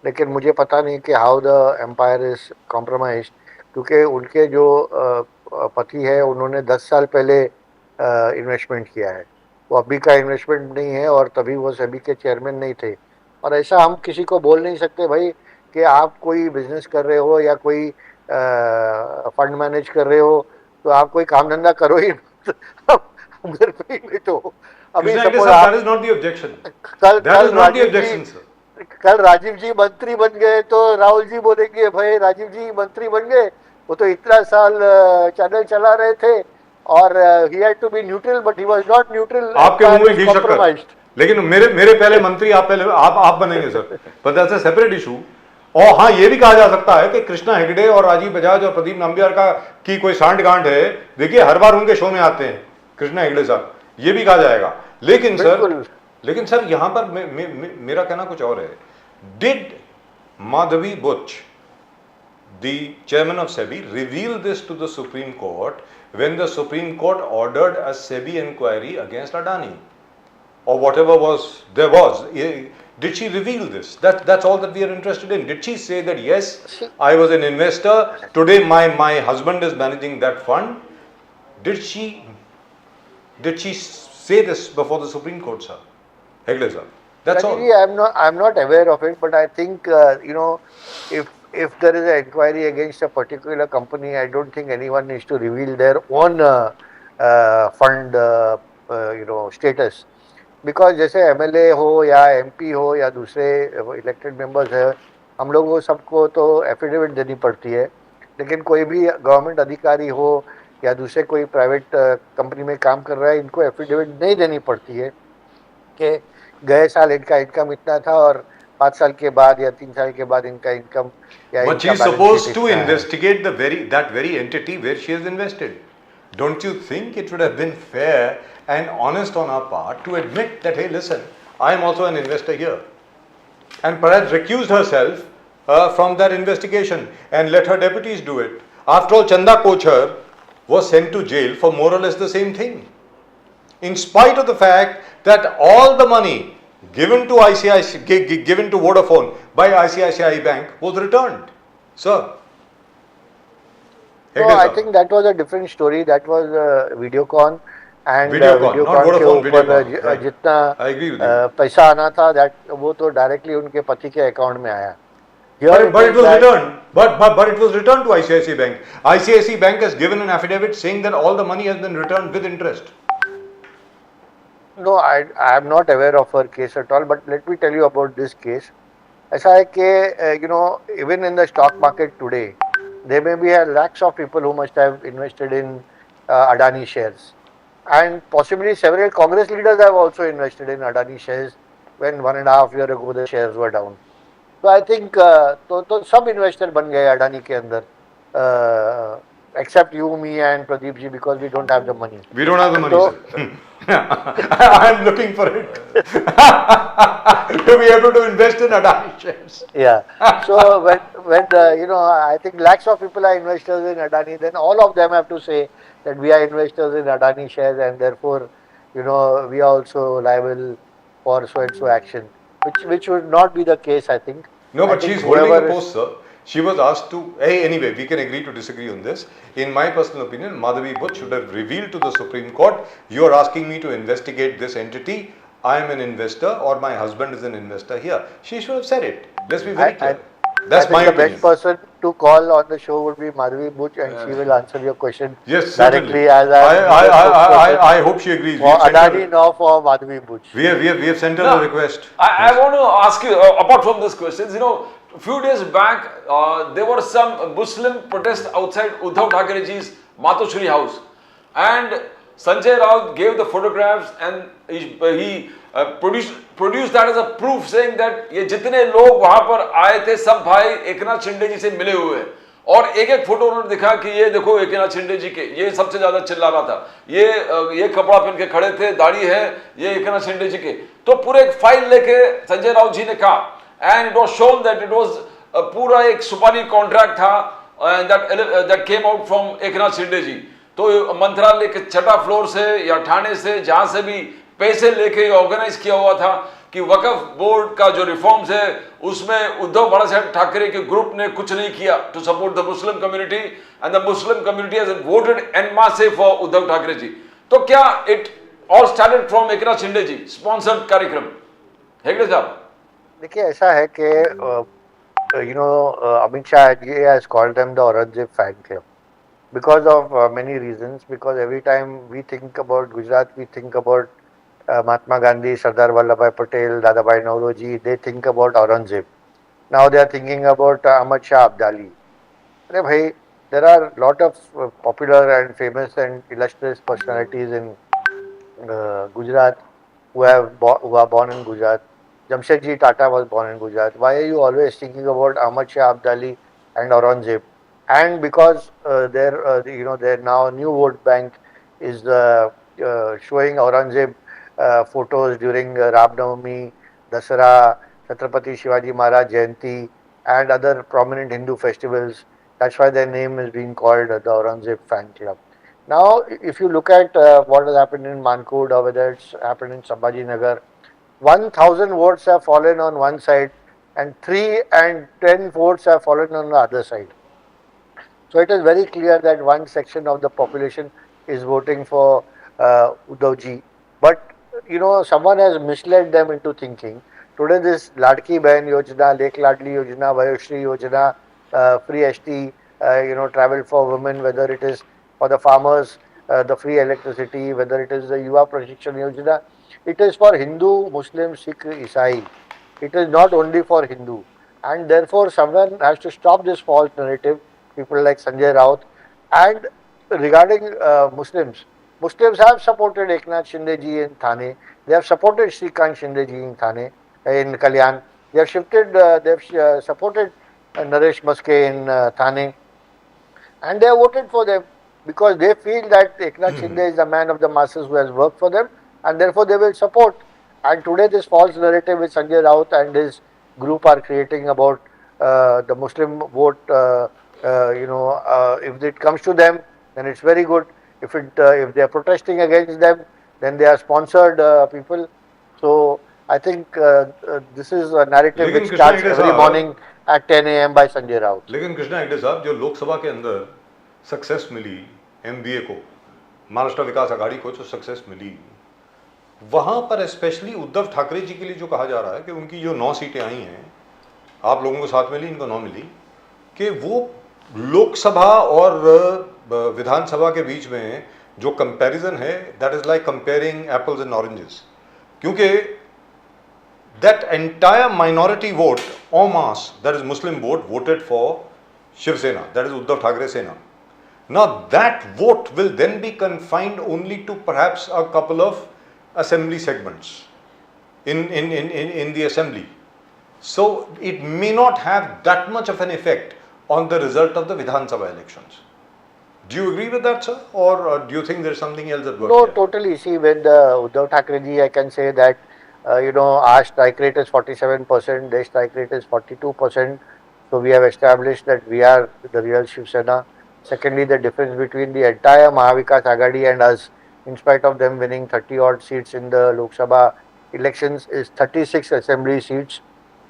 लेकिन मुझे पता नहीं कि how the umpire is compromise, क्योंकि उनके जो पति है उन्होंने 10 साल पहले इन्वेस्टमेंट किया है, वो अभी का इन्वेस्टमेंट नहीं है, और तभी वो सेबी के चेयरमैन नहीं थे। और ऐसा हम किसी को बोल नहीं सकते भाई कि आप कोई बिजनेस कर रहे हो या कोई फंड मैनेज कर रहे हो तो आप कोई काम धंधा करो ही हम घर पे ही बैठो। अभी Krishna Hegde suppose sir, आप that is not the objection. कल That कल is not the Rajiv objection, ji sir. कल राजीव जी मंत्री बन गए तो राहुल जी बोलेंगे भाई राजीव जी मंत्री बन गए, वो तो इतना साल चैनल चला रहे थे, और he had to be neutral but he was not neutral. आपके मुंह में घी शक्कर, लेकिन मेरे पहले मंत्री आप बनेंगे सर, पर दैट्स अ सेपरेट इशू। और हाँ, ये भी कहा जा सकता है कि कृष्णा हेगड़े और राजीव बजाज और प्रदीप नंबियार की कोई सांठ गांठ है। देखिए, हर बार उनके शो में आते हैं कृष्णा हेगड़े साहब, ये भी कहा जाएगा। लेकिन सर यहां पर मेरा कहना कुछ और है। Did Madhabi Buch, the chairman of SEBI, reveal this to the Supreme Court when the Supreme Court ordered a SEBI inquiry against Adani, or whatever there was? Did she reveal this? That's all that we are interested in. Did she say that yes, I was an investor, today my husband is managing that fund? Did she say this before the Supreme Court, sir? Hegde sir, that's all. I'm not aware of it, but I think if there is an inquiry against a particular company, I don't think anyone needs to reveal their own fund status, because जैसे MLA हो या MP हो या दूसरे elected members है, हम लोगों को सबको तो एफिडेविट देनी पड़ती है, लेकिन कोई भी गवर्नमेंट अधिकारी हो या दूसरे कोई प्राइवेट कंपनी में काम कर रहा है, इनको एफिडेविट नहीं देनी पड़ती है कि गए साल इनका इनकम इतना था और 5 साल के बाद या 3 साल के बाद इनका इनकम या But she is supposed to investigate that very entity where she has invested. Don't you think it would have been fair and honest on our part to admit that, hey, listen, I am also an investor here, and perhaps recused herself from that investigation and let her deputies do it? After all, Chanda Kochhar was sent to jail for more or less the same thing, in spite of the fact that all the money given to given to Vodafone by ICICI Bank was returned. Sir, no, I think that was a different story. That was Videocon, and Videocon, not Vodafone, के ऊपर Videocon, जितना I agree with you. पैसा आना था, वो तो directly उनके पति के अकाउंट में आया। But it was returned. But it was returned to ICICI Bank. ICICI Bank has given an affidavit saying that all the money has been returned with interest. No, I am not aware of her case at all. But let me tell you about this case. ऐसा है कि even in the stock market today, there may be lakhs of people who must have invested in Adani shares, and possibly several Congress leaders have also invested in Adani shares when 1.5 years ago the shares were down. So I think तो सब investor बन गए अडानी के अंदर, except you, me and Pradeep ji, because we don't have the money. We don't have the money, sir. I am looking for it to be able to invest in Adani shares. Yeah. So when I think lakhs of people are investors in Adani, then all of them have to say that we are investors in Adani shares, and therefore, we are also liable for so and so action, which would not be the case, I think. No, but she's holding a post, sir. She was asked to, anyway, we can agree to disagree on this. In my personal opinion, Madhavi Butt should have revealed to the Supreme Court, you are asking me to investigate this entity, I am an investor or my husband is an investor here. She should have said it. Let's be very clear. That's my opinion. The best person to call on the show would be Madhavi Butt, and she will answer your question directly. As I hope she agrees. For Adani, no, for Madhavi Butt. We have sent her a request. I want to ask you, apart from these questions, a few days back, there were some Muslim protests outside Uddhav Thackerayji's Matochuri house, and Sanjay Raut gave the photographs, and he produced that as a proof, saying that ये जितने लोग वहां पर आए थे सब भाई एकनाथ शिंदे जी से मिले हुए हैं, और एक फोटो उन्होंने दिखा कि ये देखो एकनाथ शिंदे जी के, ये सबसे ज्यादा चिल्ला रहा था, ये कपड़ा पहन के खड़े थे, दाढ़ी है, ये एकनाथ शिंदे जी के। तो पूरे एक फाइल लेके संजय राउत जी ने कहा and it was shown that it was पूरा एक सुपारी कॉन्ट्रैक्ट था, and that came out from Eknath Shinde जी। तो मंत्रालय के छठा फ्लोर से या ठाणे से जहां से भी पैसे लेके ऑर्गेनाइज किया हुआ था कि वक्फ बोर्ड का जो रिफॉर्म्स है उसमें उद्धव बालासाहेब ठाकरे के ग्रुप ने कुछ नहीं किया to support the Muslim community, and the Muslim community has voted en masse for Uddhav Thackeray ji. तो क्या it all started from Eknath Shinde ji sponsored कार्यक्रम? हेगड़े साहब, देखिए ऐसा है कि Amit Shah ji has called them the Aurangzeb fan club because of many reasons. Because every time we think about Gujarat, we think about Mahatma Gandhi, Sardar Vallabhbhai Patel, Dadabhai Nauroji. They think about Aurangzeb. Now they are thinking about Ahmad Shah Abdali. Arey bhai, there are lot of popular and famous and illustrious personalities in Gujarat who are born in Gujarat. Jamshedji Tata was born in Gujarat. Why are you always thinking about Ahmad Shah Abdali and Aurangzeb? And because their now new vote bank is showing Aurangzeb photos during Ram Navami, Dasara, Chhatrapati Shivaji Maharaj Jayanti, and other prominent Hindu festivals. That's why their name is being called the Aurangzeb Fan Club. Now, if you look at what has happened in Mankud or whether it's happened in Sambhaji Nagar, 1,000 votes have fallen on one side and 3 and 10 votes have fallen on the other side. So it is very clear that one section of the population is voting for Uddhavji. But someone has misled them into thinking. Today this Ladki Bahan Yojana, Lek Ladli Yojana, Vayashri Yojana, free ST, travel for women, whether it is for the farmers, the free electricity, whether it is the Yuva Prashikshan Yojana, it is for Hindu, Muslim, Sikh, Isai. It is not only for Hindu. And therefore someone has to stop this false narrative. People like Sanjay Raut. And regarding Muslims have supported Eknath Shinde ji in Thane. They have supported Shrikant Shinde ji in Thane, in Kalyan. They have supported Naresh Maske in Thane. And they have voted for them because they feel that Eknath Shinde is the man of the masses who has worked for them, and therefore they will support. And today this false narrative which Sanjay Raut and his group are creating about the Muslim vote, if it comes to them, then it's very good. If they are protesting against them, then they are sponsored people. So I think this is a narrative which starts every morning at 10 a.m. by Sanjay Raut. लेकिन कृष्णा हेगड़े साहब, जो लोकसभा के अंदर success मिली MBA को, महाराष्ट्र विकास आघाड़ी को जो success मिली, वहां पर स्पेशली उद्धव ठाकरे जी के लिए जो कहा जा रहा है कि उनकी जो 9 सीटें आई हैं, आप लोगों को 7 मिली, इनको 9 मिली, कि वो लोकसभा और विधानसभा के बीच में जो कंपैरिजन है, that is like comparing apples and oranges, क्योंकि that entire minority vote en masse, that is Muslim vote, voted for Shiv Sena, that is Uddhav Thackeray Sena. Now that vote will then be confined only to perhaps a couple of assembly segments in the assembly. So it may not have that much of an effect on the result of the Vidhan Sabha elections. Do you agree with that, sir? Or do you think there is something else at work? No, here? totally. See, with Uddhav Thackeray ji, I can say that, our strike rate is 47%, their strike rate is 42%. So we have established that we are the real Shiv Sena. Secondly, the difference between the entire Mahavikas Aghadi and us, in spite of them winning 30 odd seats in the Lok Sabha elections, is 36 assembly seats,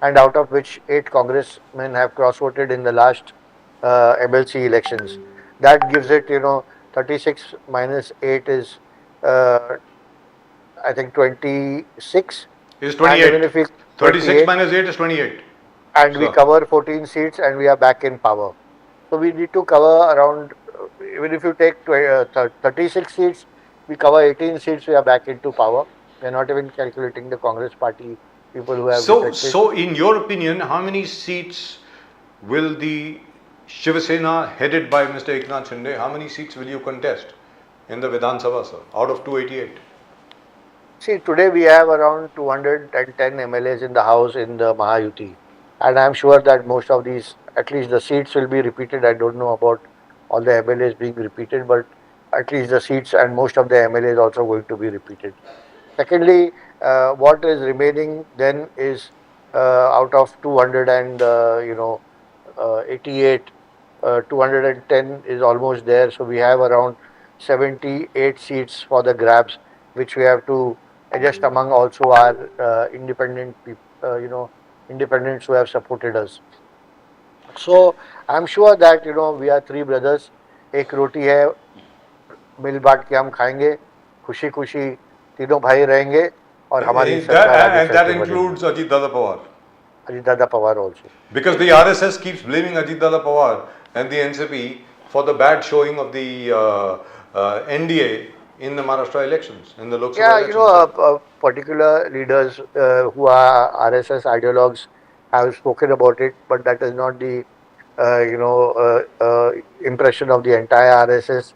and out of which 8 congressmen have cross-voted in the last MLC elections. That gives it, 36 minus 8 is, I think 26. Is 28. And even if we 36 minus 8 is 28. And we cover 14 seats and we are back in power. So we need to cover around, even if you take 36 seats, we cover 18 seats, we are back into power. We are not even calculating the Congress party people who have defected. So in your opinion, how many seats will the Shiv Sena headed by Mr. Eknath Shinde, how many seats will you contest in the Vidhan Sabha, sir, out of 288? See, today we have around 210 MLAs in the house in the Mahayuti. And I am sure that most of these, at least the seats will be repeated. I don't know about all the MLAs being repeated, but at least the seats and most of the MLAs also going to be repeated. Secondly, what is remaining then is out of 200 and 88, 210 is almost there. So we have around 78 seats for the grabs, which we have to adjust among also our independent people, independents who have supported us. So I'm sure that we are three brothers. एक रोटी है, मिल बांट के हम खाएंगे, खुशी खुशी तीनों भाई रहेंगे और हमारी सरकार आगे And that चल के बनेगी. includes Ajit Dada Pawar. Ajit Dada Pawar also. Because the RSS keeps blaming Ajit Dada Pawar and the NCP for the bad showing of the NDA in the Maharashtra elections, in the Lok Sabha elections. Particular leaders who are RSS ideologues have spoken about it, but that is not the impression of the entire RSS.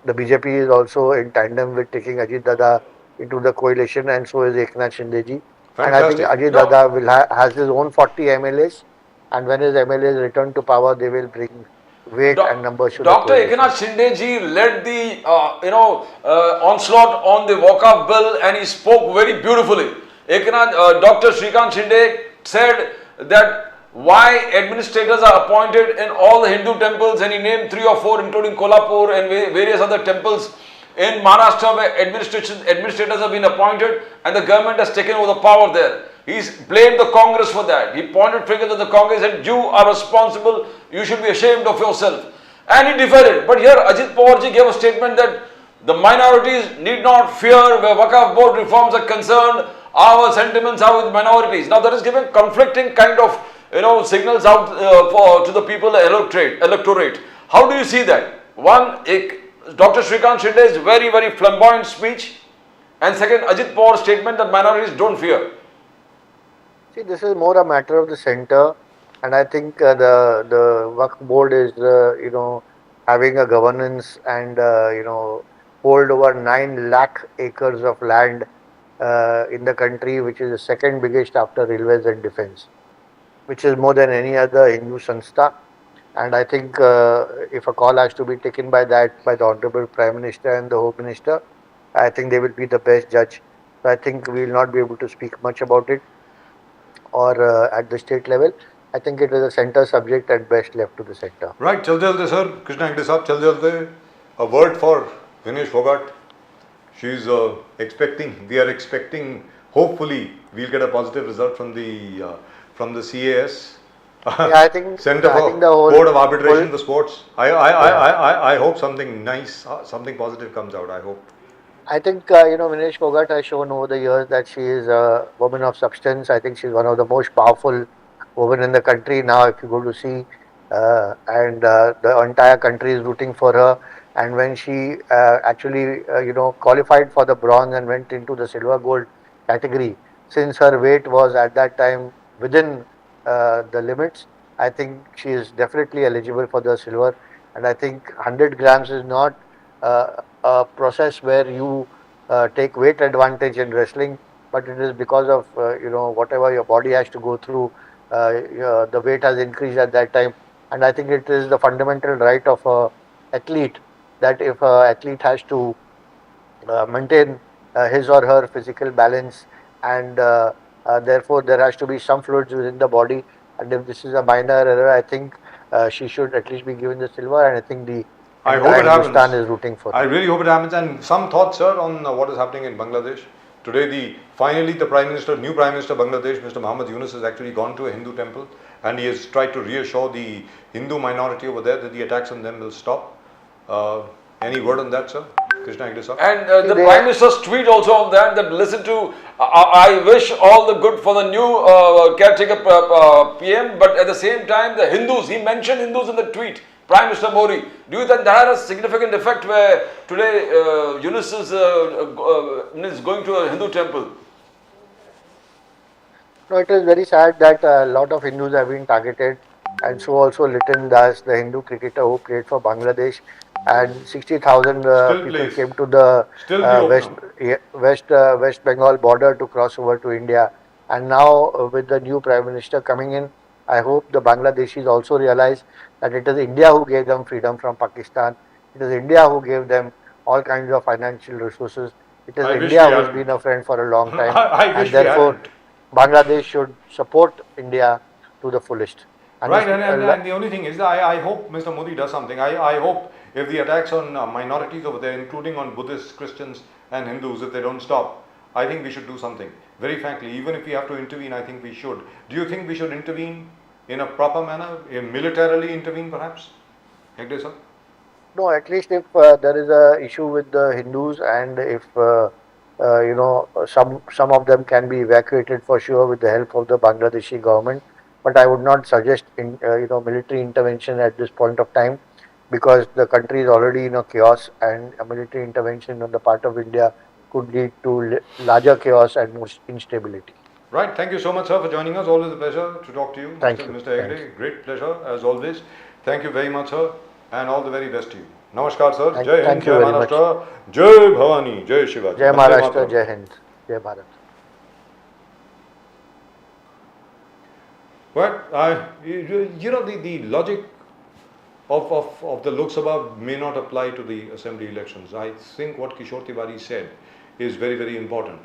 The BJP is also in tandem with taking Ajit Dada into the coalition, and so is Eknath Shinde ji. And I think Fantastic. Ajit Dada will has his own 40 MLAs, and when his MLAs return to power, they will bring weight and numbers to the Dr. coalition. Eknath Shinde ji led the onslaught on the walk-up bill, and he spoke very beautifully. Dr. Shrikant Shinde said that why administrators are appointed in all the Hindu temples, and he named 3 or 4 including Kolhapur and various other temples in Maharashtra where administrators have been appointed and the government has taken over the power there. He's blamed the Congress for that. He pointed fingers at the Congress and said, you are responsible, you should be ashamed of yourself. And he defended. But here Ajit Pawar ji gave a statement that the minorities need not fear where Waqf board reforms are concerned. Our sentiments are with minorities. Now that is giving conflicting kind of signals out to the people, the electorate. How do you see that? One, Dr. Shrikant Shinde's very, very flamboyant speech, and second, Ajit Pawar's statement that minorities don't fear. See, this is more a matter of the center, and I think the Waqf board is having a governance and hold over 9 lakh acres of land in the country, which is the second biggest after railways and defense, which is more than any other Hindu sanstha. And I think if a call has to be taken by the Honorable Prime Minister and the Home Minister, I think they will be the best judge. So I think we will not be able to speak much about it or at the state level. I think it is a center subject at best left to the center. Right, Chalde Chalde sir, Krishna Hegde Saab, Chalde Chalde, a word for Vinesh Phogat. She's we are expecting, hopefully, we'll get a positive result from the CAS. Yeah, I think Center for the whole Board of Arbitration for Sports. I hope something nice, something positive comes out. I hope. I think Vinesh Phogat has shown over the years that she is a woman of substance. I think she's one of the most powerful women in the country. Now, if you go to see, and the entire country is rooting for her. And when she actually qualified for the bronze and went into the silver gold category, since her weight was at that time within the limits, I think she is definitely eligible for the silver. And I think 100 grams is not a process where you take weight advantage in wrestling, but it is because of whatever your body has to go through. The weight has increased at that time, and I think it is the fundamental right of an athlete that if an athlete has to maintain his or her physical balance, and therefore there has to be some fluids within the body, and if this is a minor error, I think she should at least be given the silver, and I think the I hope it happens. Hindustan is rooting for her. I really hope it happens. And some thoughts, sir, on what is happening in Bangladesh. Today, finally the new Prime Minister of Bangladesh, Mr. Muhammad Yunus, has actually gone to a Hindu temple and he has tried to reassure the Hindu minority over there that the attacks on them will stop. Any word on that, sir? Krishna Hegde sir? And the Prime Minister's tweet also on that listen to, I wish all the good for the new caretaker PM, but at the same time the Hindus, he mentioned Hindus in the tweet. Prime Minister Modi, do you think that has a significant effect where today Yunus is going to a Hindu temple? No, it is very sad that a lot of Hindus have been targeted, and so also Liton Das, the Hindu cricketer who played for Bangladesh, and 60,000 people came to the West Bengal border to cross over to India. And now with the new Prime Minister coming in, I hope the Bangladeshis also realize that it is India who gave them freedom from Pakistan. It is India who gave them all kinds of financial resources. It is India who has been a friend for a long time. I wish and therefore, Bangladesh should support India to the fullest. Right, and the only thing is, I hope Mr. Modi does something. I hope if the attacks on minorities over there, including on Buddhists, Christians and Hindus, if they don't stop, I think we should do something. Very frankly, even if we have to intervene, I think we should. Do you think we should intervene in a proper manner, militarily intervene perhaps? Hegde sir? No, at least if there is a issue with the Hindus, and if some of them can be evacuated for sure with the help of the Bangladeshi government. But I would not suggest military intervention at this point of time, because the country is already in a chaos, and a military intervention on the part of India could lead to larger chaos and more instability. Right, thank you so much sir for joining us. Always a pleasure to talk to you. Thank you. Mr. Hegde, great pleasure as always. Thank you very much sir, and all the very best to you. Namaskar sir. Jai Hind, thank you Jai very much. Maharashtra, Jai Bhavani, Jai Shivaji. Jai Vande Maharashtra, Mataram. Jai Hind, Jai Bharat. But the logic of the Lok Sabha may not apply to the assembly elections. I think what Kishore Tiwari said is very, very important.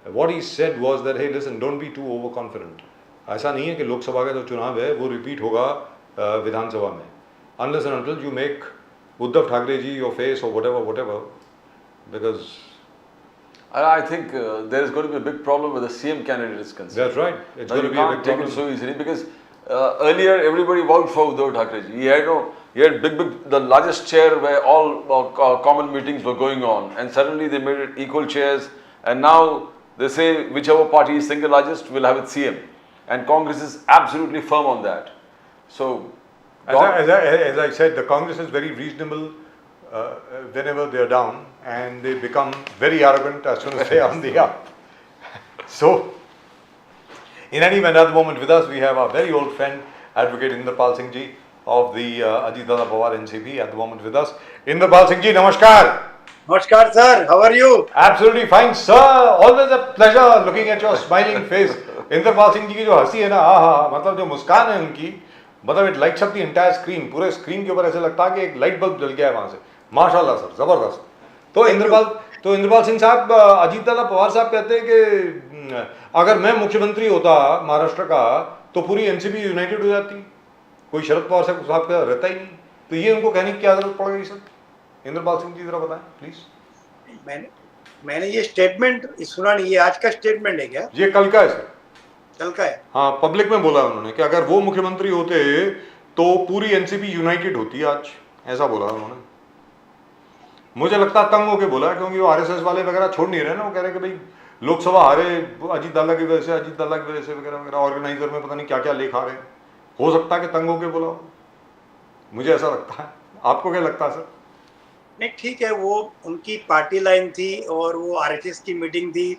What he said was that, hey, listen, don't be too overconfident. ऐसा नहीं है कि लोकसभा का जो चुनाव है वो repeat होगा विधानसभा में. Unless and until you make Uddhav Thackeray ji your face or whatever, because I think there is going to be a big problem with the CM candidate is concerned. that's right. It's Now, going to you be a can't big take problem. it so easily, because earlier everybody vouched for Uddhav Thackeray. He had the largest chair where all common meetings were going on, and suddenly they made it equal chairs, and now they say whichever party is single largest will have its CM, and Congress is absolutely firm on that. So, As I said, the Congress is very reasonable whenever they are down, and they become very arrogant as soon as they are on the up. So, in any event, at the moment with us, we have our very old friend, Advocate Inderpal Singh ji of the Ajit Dada Pawar NCP at the moment with us. Inderpal Singh ji, namaskar. Namaskar sir, how are you? Absolutely fine, sir. Always a pleasure looking at your smiling face. Indrapal Singh जी की जो हंसी है ना, मतलब जो मुस्कान है उनकी, मतलब it lights up the entire screen. पूरे स्क्रीन के ऊपर ऐसे लगता है कि एक लाइट बल्ब जल गया है वहां से. माशाल्लाह सर, जबरदस्त. तो इंद्रपाल सिंह साहब, अजीत दादा पवार साहब कहते हैं कि अगर मैं मुख्यमंत्री होता महाराष्ट्र का तो पूरी एनसीपी यूनाइटेड हो जाती, कोई शरद पवार साहब का रहता ही नहीं. तो ये उनको कहने की क्या जरूरत पड़ गई सर? इंद्रपाल सिंह जी जरा बताएं प्लीज. मैंने ये स्टेटमेंट सुना नहीं, ये आज का स्टेटमेंट है क्या? ये कल का है सर. कल का है? हाँ, पब्लिक में बोला उन्होंने कि अगर वो मुख्यमंत्री होते तो पूरी एनसीपी यूनाइटेड होती आज, ऐसा बोला उन्होंने. मुझे लगता है तंग होके बोला, क्योंकि वो आरएसएस वाले वगैरह छोड़ नहीं रहे ना. वो कह रहे कि भाई लोकसभा हारे अजीत दादा की वजह से वगैरह वगैरह. ऑर्गेनाइजर में पता नहीं क्या क्या लेख आ रहे हैं. हो सकता है कि तंग होके बोला, मुझे ऐसा लगता है. आपको क्या लगता है सर? नहीं, ठीक है, वो उनकी पार्टी लाइन थी और वो आरएसएस की मीटिंग थी,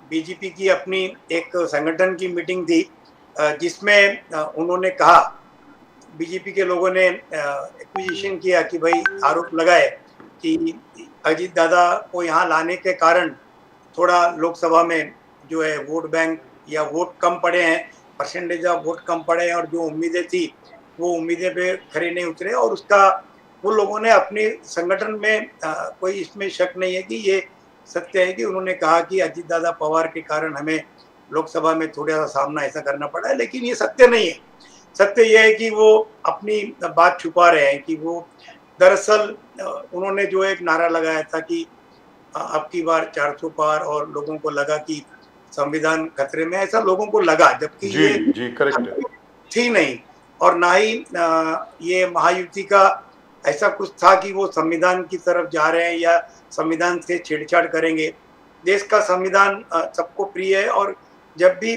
बीजेपी की अपनी एक संगठन की मीटिंग थी, जिसमें उन्होंने कहा, बीजेपी के लोगों ने एक्विजिशन किया कि भाई आरोप लगाए कि अजीत दादा को यहाँ लाने के कारण थोड़ा लोकसभा में जो है वोट बैंक या वोट कम पड़े हैं, परसेंटेज ऑफ वोट कम पड़े हैं, और जो उम्मीदें थी वो उम्मीदें पे खरे नहीं उतरे. और उसका वो लोगों ने अपने संगठन में कोई इसमें शक नहीं है कि ये सत्य है कि उन्होंने कहा कि अजीत दादा पवार के कारण हमें लोकसभा में थोड़ा सा सामना ऐसा करना पड़ा है. लेकिन ये सत्य नहीं है. सत्य ये है कि वो अपनी बात छुपा रहे हैं कि वो दरअसल उन्होंने जो एक नारा लगाया था कि अब की बार 400 पार, और लोगों को लगा कि संविधान खतरे में, ऐसा लोगों को लगा, जबकि जी करेक्ट है. थी नहीं. और ना ही ये महायुति का ऐसा कुछ था कि वो संविधान की तरफ जा रहे हैं या संविधान से छेड़छाड़ करेंगे. देश का संविधान सबको प्रिय है, और जब भी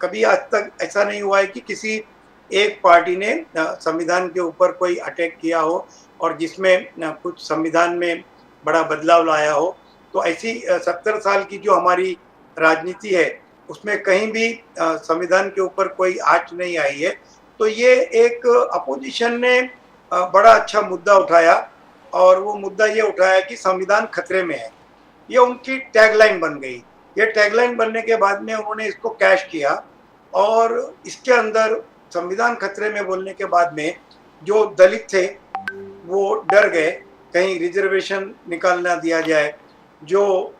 कभी आज तक ऐसा नहीं हुआ है कि किसी एक पार्टी ने संविधान के ऊपर कोई अटैक किया हो और जिसमें कुछ संविधान में बड़ा बदलाव लाया हो. तो ऐसी 70 साल की जो हमारी राजनीति है उसमें कहीं भी संविधान के ऊपर कोई आंच नहीं आई है. तो ये एक अपोजिशन ने बड़ा अच्छा मुद्दा उठाया, और वो मुद्दा ये उठाया कि संविधान खतरे में है. ये उनकी टैगलाइन बन गई. ये टैगलाइन बनने के बाद में उन्होंने इसको कैश किया, और इसके अंदर संविधान खतरे में बोलने के बाद में जो दलित थे वो डर गए, कहीं रिजर्वेशन निकाल ना दिया जाए. जो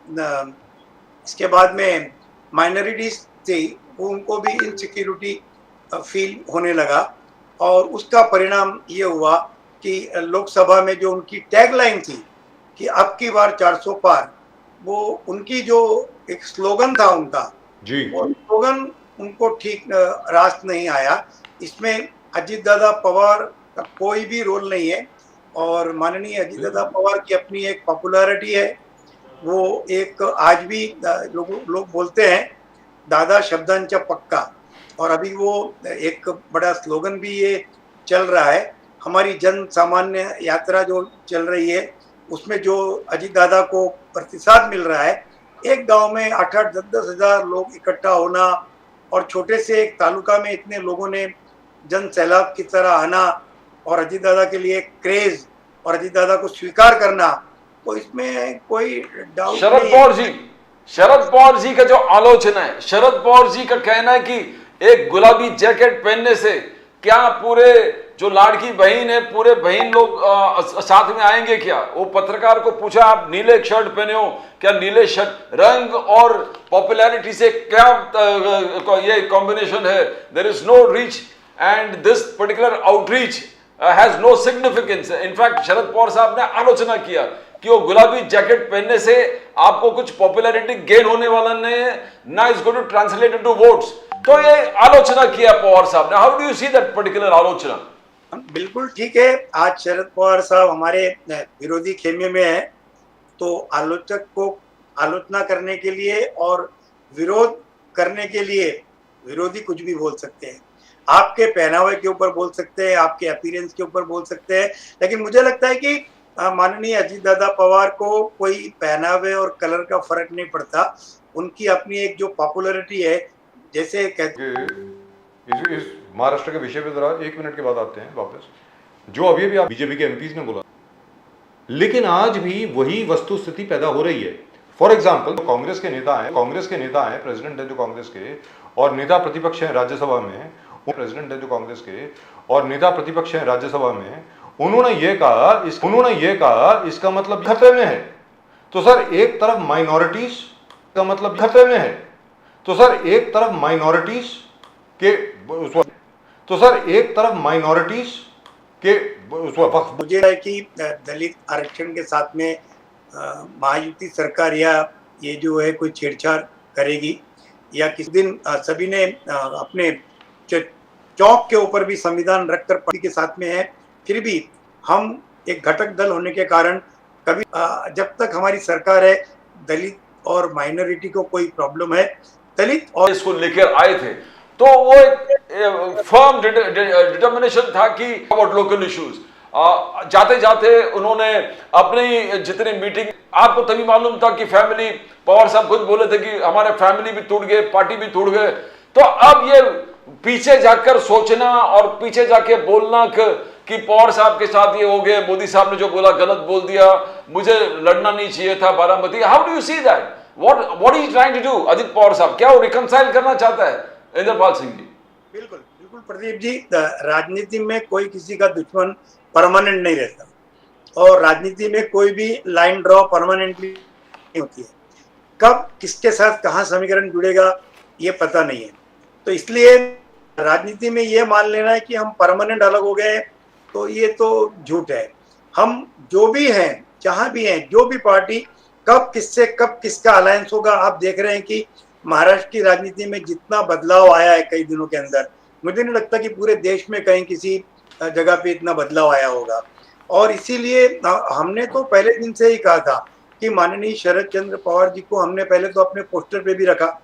इसके बाद में माइनॉरिटीज थी उनको भी इनसिक्योरिटी फील होने लगा और उसका परिणाम ये हुआ कि लोकसभा में जो उनकी टैगलाइन थी कि अब की बार 400 पार, वो उनकी जो एक स्लोगन था उनका, जी वो स्लोगन उनको ठीक रास्त नहीं आया। इसमें अजीत दादा पवार का कोई भी रोल नहीं है और माननीय अजीत दादा पवार की अपनी एक पॉपुलैरिटी है। वो एक आज भी लोग बोलते हैं दादा शब्दांचा पक्का, और अभी वो एक बड़ा स्लोगन भी ये चल रहा है। हमारी जन सामान्य यात्रा जो चल रही है उसमें जो अजीत दादा को प्रतिसाद मिल रहा है, एक गांव में 8-8, 10-10 हजार लोग इकट्ठा होना और छोटे से एक तालुका में इतने लोगों ने जन सैलाब की तरह आना और अजीत दादा के लिए क्रेज और अजीत दादा को स्वीकार करना, तो इसमें कोई डाउट शरद पवार जी का जो आलोचना है, शरद पवार जी का कहना है कि एक गुलाबी जैकेट पहनने से क्या पूरे जो लाड़की बहन है पूरे बहन लोग साथ में आएंगे क्या? वो पत्रकार को पूछा आप नीले शर्ट पहने हो, क्या नीले शर्ट रंग और पॉपुलैरिटी से क्या ये कॉम्बिनेशन है? There is no reach and this particular outreach has no significance. In fact Sharad Pawar sahab ने आलोचना किया कि वो गुलाबी जैकेट पहनने से आपको कुछ पॉपुलैरिटी गेन होने वाला नहीं है, ना is going to translate into votes. तो ये आलोचना किया पवार साहब ने। How do you see that particular alochana? बिल्कुल ठीक है। आज शरद पवार साहब हमारे विरोधी खेमे में है, तो आलोचक को आलोचना करने के लिए और विरोध करने के लिए विरोधी कुछ भी बोल सकते हैं। आपके पहनावे के ऊपर बोल सकते हैं, आपके अपीयरेंस के ऊपर बोल सकते हैं, लेकिन मुझे लगता है कि माननीय अजीत दादा पवार को कोई पहनावे और कलर का फर्क नहीं पड़ता। उनकी अपनी एक जो पॉपुलैरिटी है, जैसे कहते इस महाराष्ट्र के विषय पे जरा 1 मिनट के बाद आते हैं वापस, जो अभी आप बीजेपी के एमपीज ने बोला, लेकिन आज भी वही वस्तु स्थिति पैदा हो रही है। फॉर एग्जाम्पल कांग्रेस के नेता हैं, प्रेसिडेंट है जो कांग्रेस के, और नेता प्रतिपक्ष हैं राज्यसभा में, प्रेसिडेंट है जो कांग्रेस के और नेता प्रतिपक्ष हैं राज्यसभा में, उन्होंने ये कहा इसका मतलब खतरे में है। तो सर एक तरफ माइनॉरिटीज का मतलब खतरे में है, तो सर एक तरफ माइनॉरिटीज के मुझे है कि दलित आरक्षण के साथ में महायुति सरकार या ये जो है कोई छेड़छाड़ करेगी, या किसी दिन सभी ने अपने चौक के ऊपर भी संविधान रखकर पार्टी के साथ में है, फिर भी हम एक घटक दल होने के कारण कभी जब तक हमारी सरकार है दलित और माइनॉरिटी को कोई प्रॉब्लम है, दलित और इसको लेकर आए थे, तो वो एक फर्म डिटर्मिनेशन था कि अबाउट लोकल इश्यूज। जाते जाते उन्होंने अपनी जितनी मीटिंग, आपको तभी मालूम था कि फैमिली, पवार साहब खुद बोले थे कि हमारे फैमिली भी टूट गए, पार्टी भी टूट गए। तो अब ये पीछे जाकर सोचना और पीछे जाके बोलना कि पवार साहब के साथ ये हो गया, मोदी साहब ने जो बोला गलत बोल दिया, मुझे लड़ना नहीं चाहिए था Baramati. How do you see that? What is trying to do Ajit Pawar sahab? क्या वो रिकंसाइल करना चाहता है इंद्रपाल सिंह जी? बिल्कुल बिल्कुल प्रदीप जी, राजनीति में कोई किसी का दुश्मन परमानेंट नहीं रहता, और राजनीति में कोई भी लाइन ड्रॉ परमानेंटली नहीं होती है। कब किसके साथ कहाँ समीकरण जुड़ेगा ये पता नहीं है। तो इसलिए राजनीति में ये मान लेना है कि हम परमानेंट अलग हो गए, तो ये तो झूठ है। हम जो भी हैं, जहाँ भी हैं, जो भी पार्टी, कब किसका अलायंस होगा। आप देख रहे हैं कि महाराष्ट्र की राजनीति में जितना बदलाव आया है कई दिनों के अंदर, मुझे नहीं लगता कि पूरे देश में कहीं किसी जगह पे इतना बदलाव आया होगा। और इसीलिए हमने तो पहले दिन से ही कहा था कि माननीय शरद चंद्र पवार जी को हमने पहले तो अपने पोस्टर पे भी रखा,